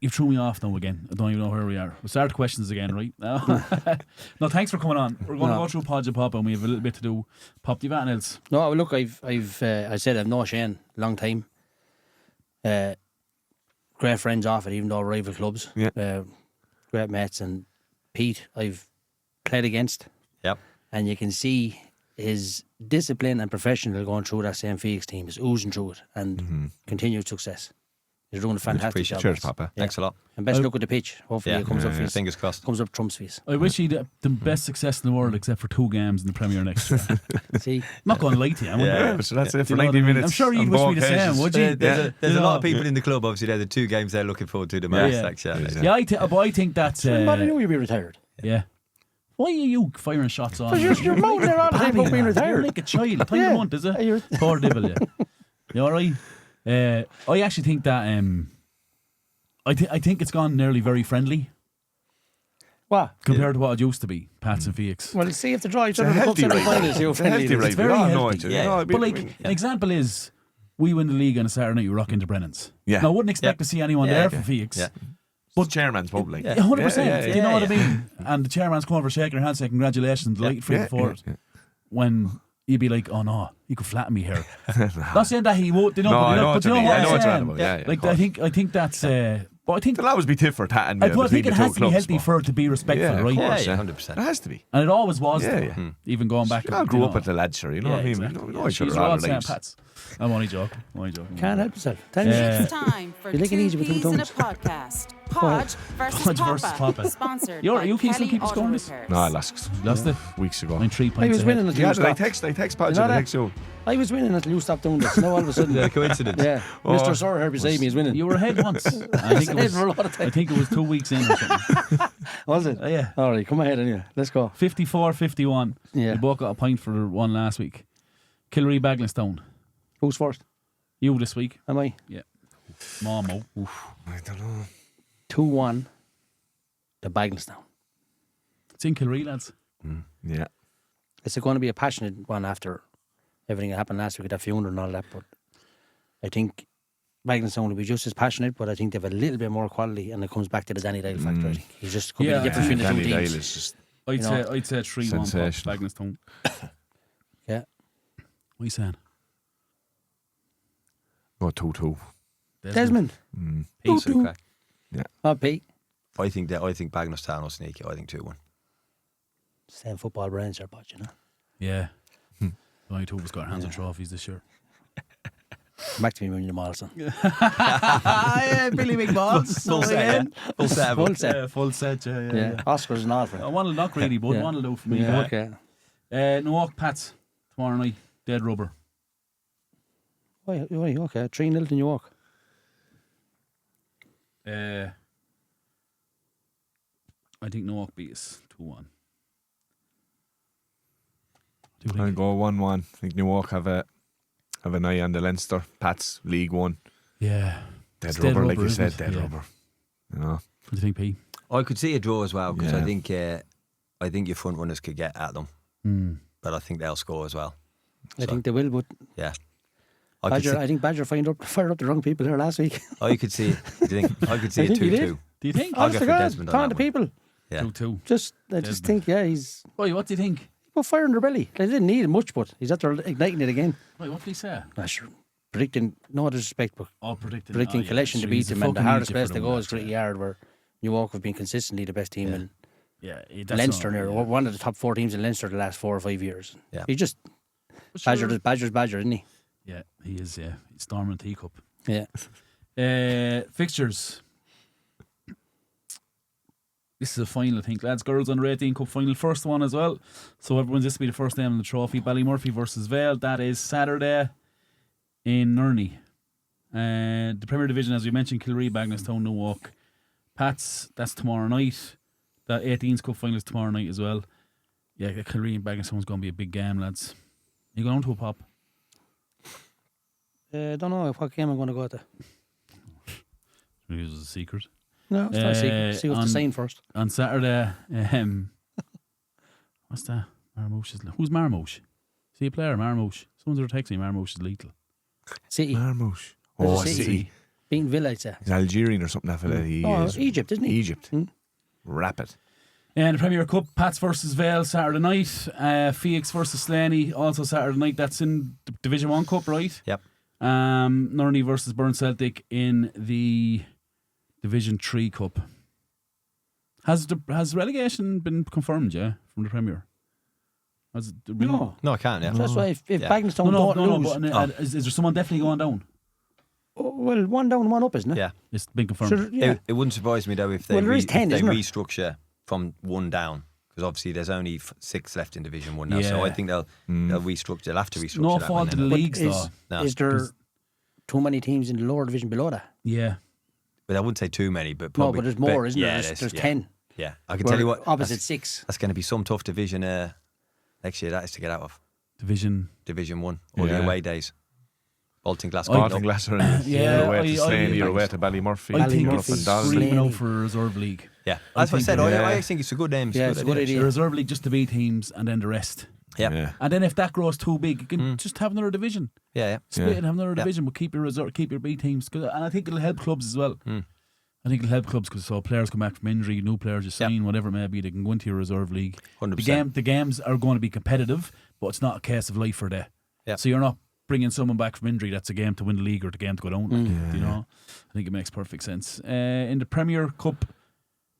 You threw me off now again. I don't even know where we are. We'll start the questions again, right? No, thanks for coming on. We're going to go through Podge and Poppa, and we have a little bit to do. Pop, do you have anything else? No, look, I said I've known Shane a long time. Great friends off it, even though rival clubs. Yeah. Great mates, and Pete I've played against. Yep. And you can see his discipline and professional going through that same Fiacc team is oozing through it, and continued success. You're doing a fantastic job. Cheers, lads. Papa. Thanks a lot. And best luck with the pitch. Hopefully it comes up for Fingers crossed. comes up trumps fees. I wish he'd the best success in the world, except for 2 games in the Premier next year. See, I'm not going to lie to you. Yeah, so that's it for You know what 90 I mean? minutes. I'm sure you'd on wish both me the same, occasions. would you? There's a lot of people in the club, obviously. There's the 2 games they're looking forward to the most. Yeah. Actually. Yeah, but I think that's. everybody knew you'd be retired. Yeah. Why are you firing shots on? Because you're moaning there all the time about being You're retired. like a child. Time Yeah. a month, is it? You're- Poor devil, yeah. You all right? I actually think that I think it's gone nearly very friendly What? compared to what it used to be. Pats and Fiaccs. Well, see if they draw each It's a other in the cup healthy semi-finals. rivalry. you're It's a healthy friendly. rivalry. very We all know healthy. it. Yeah. You know, But like an example is we win the league on a Saturday night, you rock into Brennan's. Yeah. Now, I wouldn't expect to see anyone there for Fiacc. Yeah. But chairman's pub, like. 100%. You know what I mean? And the chairman's come over, shaking her hand, saying, congratulations, delighted for you before it. When you'd be like, oh no, he could flatten me here. Not saying that he won't, but you know what I'm saying. Like, I think that's. But I think there'll always be tit for tat. I think it has to be healthy for it to be respectful, right? Yeah, 100%. It has to be. And it always was. Even going back. We all grew up at the lads, sure. You know what I mean? Exactly. We know each other She's all all our St. lives. Pat's. I'm only joking. Can't help yourself. It's time for You're licking Two easy with two Peas in a tongues. podcast. Podge versus Poppa. Sponsored by You keep still Kelly keeping Auto scoring this? Repairs. No, I lost it weeks ago. I'm 3 I points was ahead. winning until Yeah, you did I stopped. text Podge You know and I that? text you? I was winning until you stopped doing this. Now all of a sudden, The coincidence. yeah, Mr. Sore here beside me is winning. You were ahead once. I think ahead for a lot of I time. think it was 2 weeks in or something. Was it? Yeah. All right, come ahead anyway. Let's go. 54-51. Yeah. We both got a point for one last week. Killery Bagnallstown. Who's first? You this week. Am I? Yeah. Momo. I don't know. 2-1. The Bagnallstown. It's in Killery, lads. Yeah. It's going to be a passionate one after everything that happened last week at that funeral and all that. But I think Bagnallstown will be just as passionate, but I think they have a little bit more quality, and it comes back to the Danny Dale factor. I think he's just could be the difference between the Danny two Dale teams. is just I'd say 3-1 Sensational. Bagnallstown. Yeah. What are you saying? 2-2. Desmond. He's so crack. Oh, Pete. I think Bagnallstown will sneak it. I think 2-1. Same football brains there, but you know. Yeah. Only two of us got our hands on trophies this year. Come back to me when you're Molson. Yeah, Billy McBalls. Full set, yeah. Full set. Full set. Yeah, full set, yeah. Yeah. Oscars and all for it. One will not really, but Yeah. one will do for me. Yeah, okay. Newark Pats tomorrow night. Dead rubber. Why, okay. 3-0 to New York. I think Newark beat us 2-1. I'll go 1-1. I think Newark have an eye on the Leinster. Pats, League One. Yeah. Dead It's rubber, like you isn't said, it? dead Yeah. rubber. You know. What do you think, P? I could see a draw as well because Yeah. I think your front runners could get at them, but I think they'll score as well. I think they will, but Yeah. I think Badger fired up the wrong people here last week. I could see. Do you think I could see I a think he 2-2? did. Do you think? I'll Honest go to for God, Desmond on calling that the one. people. Yeah. 2-2. I just Desmond. think, yeah, he's Wait, what do you think? put fire in their belly. They didn't need it much, but he's after igniting it again. Wait, what did he say? Not sure. Predicting, no disrespect, but Oh, predicting. collection to so beat he's them, and the fucking hardest idiot place for to doing go that, is Gritty yeah. Yard, where New York have been consistently the best team in Yeah, Leinster now. One of the top 4 teams in Leinster the last 4 or 5 years. Yeah. He's just Badger, isn't he? Yeah, he is. Yeah, he's storming the teacup. Yeah. Fixtures. This is a final, I think, lads. Girls Under 18 Cup final, first one as well. So everyone's this will be the first name in the trophy. Ballymurphy versus Vale. That is Saturday in Nurney. The Premier Division, as we mentioned, Killery, Bagnallstown, Newark. Pats, that's tomorrow night. That 18s Cup final is tomorrow night as well. Yeah, Killery and Bagnallstown's going to be a big game, lads. You going to a pop? Don't know what game I'm going to go to. Maybe it was a secret. No, it's not a secret. See what's the sign first. On Saturday, what's that? Marmouche is. Who's Marmouche? See a player, Marmouche. Someone's texting me. Marmouche is lethal. City. Marmouche. Where's Oh, the City. Beating Villa, I'd say. He's Algerian or something. That fella. He Oh, is Egypt, isn't he? Egypt. Rapid. And the Premier Cup, Pats versus Vale Saturday night. Fiacc versus Slaney also Saturday night. That's in the Division 1 Cup, right? Yep. Nurney versus Burn Celtic in the Division 3 Cup. Has relegation been confirmed, yeah, from the Premier? Has it been No. No, I can't. Yeah. That's why if Yeah. Bagnallstown No, don't lose... but is there someone definitely going down? Oh, well, 1 down, 1 up, isn't it? Yeah. It's been confirmed. Sure, yeah. It wouldn't surprise me though if they Well, there is 10, if they isn't there? restructure from 1 down, because obviously there's only 6 left in Division 1 now. So Yeah. I think they'll restructure. They'll have to restructure. No that fault one to the then. leagues, though. No. Is there too many teams in the lower division below that? Yeah. But I wouldn't say too many, but No, probably. but there's more, isn't there? yeah, There's yeah. 10. Yeah, I can Where tell you what. opposite 6. That's going to be some tough division next year. That is to get out of Division 1 or the Yeah. away days. Bolton, Glasgow. Bolton, Glasgow. Yeah, You're away to I- Slaney, you're I- away to Ballymurphy. I think you're up Ballymurphy, and down. screaming Slaney. out for a reserve league. Yeah, I that's what I think said. yeah. I think it's a good name. Yeah, it's a good idea. The reserve league just to beat teams and then the rest. Yeah. And then if that grows too big, you can just have another division. Yeah. Split and have another division, but keep your reserve, keep your B teams. And I think it'll help clubs as well. I think it'll help clubs because so players come back from injury, new players you sign, whatever it may be, they can go into your reserve league. 100%. The games are going to be competitive, but it's not a case of life or death. Yeah. So you're not bringing someone back from injury that's a game to win the league or the game to go down. You know, I think it makes perfect sense. In the Premier Cup,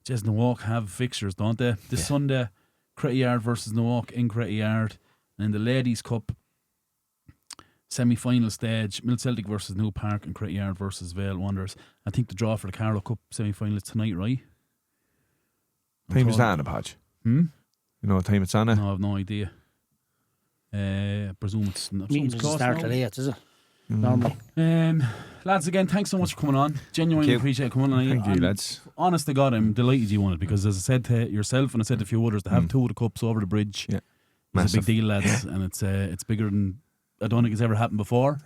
Jez Newark have fixtures, don't they? This Sunday, Cretty Yard versus Newark in Cretty Yard. And in the Ladies' Cup, semi-final stage, Mill Celtic versus New Park and Cretty Yard versus Vale Wanderers. I think the draw for the Carlow Cup semi-final is tonight, right? Time is that on a Podge? You know what time it's on? No, I have no idea. Presume it's Meetings close start now. at 8, is it? Normally. Lads, again, thanks so much for coming on. Genuinely appreciate coming on. Thank you, lads. Honest to God, I'm delighted you won it because, as I said to yourself and I said to a few others, to have two of the cups over the bridge is a big deal, lads, and it's bigger than I don't think it's ever happened before.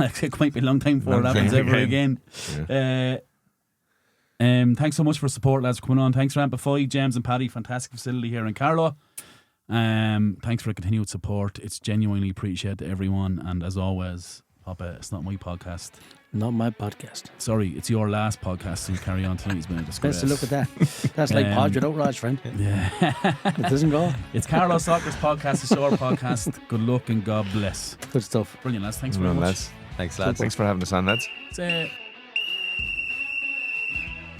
It might be a long time before it happens ever again. Thanks so much for support, lads, for coming on. Thanks for Amplify, James and Paddy, fantastic facility here in Carlow. Thanks for the continued support. It's genuinely appreciated to everyone, and as always, Papa, it's not my podcast. Not my podcast. Sorry, it's your last podcast, so you carry on tonight. It's been a disgrace. Best to look at that. That's like Podge without Raj, friend. Yeah. It doesn't go. It's Carlow Soccer's podcast, it's our podcast. Good luck and God bless. Good stuff. Brilliant, lads. Thanks very much. Lads. Thanks, lads. Thanks for having us on, lads.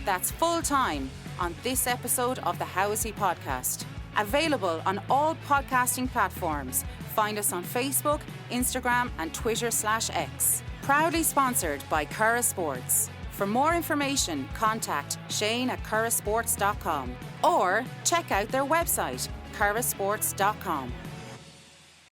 That's full time on this episode of the How Is He podcast. Available on all podcasting platforms. Find us on Facebook, Instagram and Twitter/X. Proudly sponsored by Curra Sports. For more information, contact Shane@currasports.com or check out their website, currasports.com.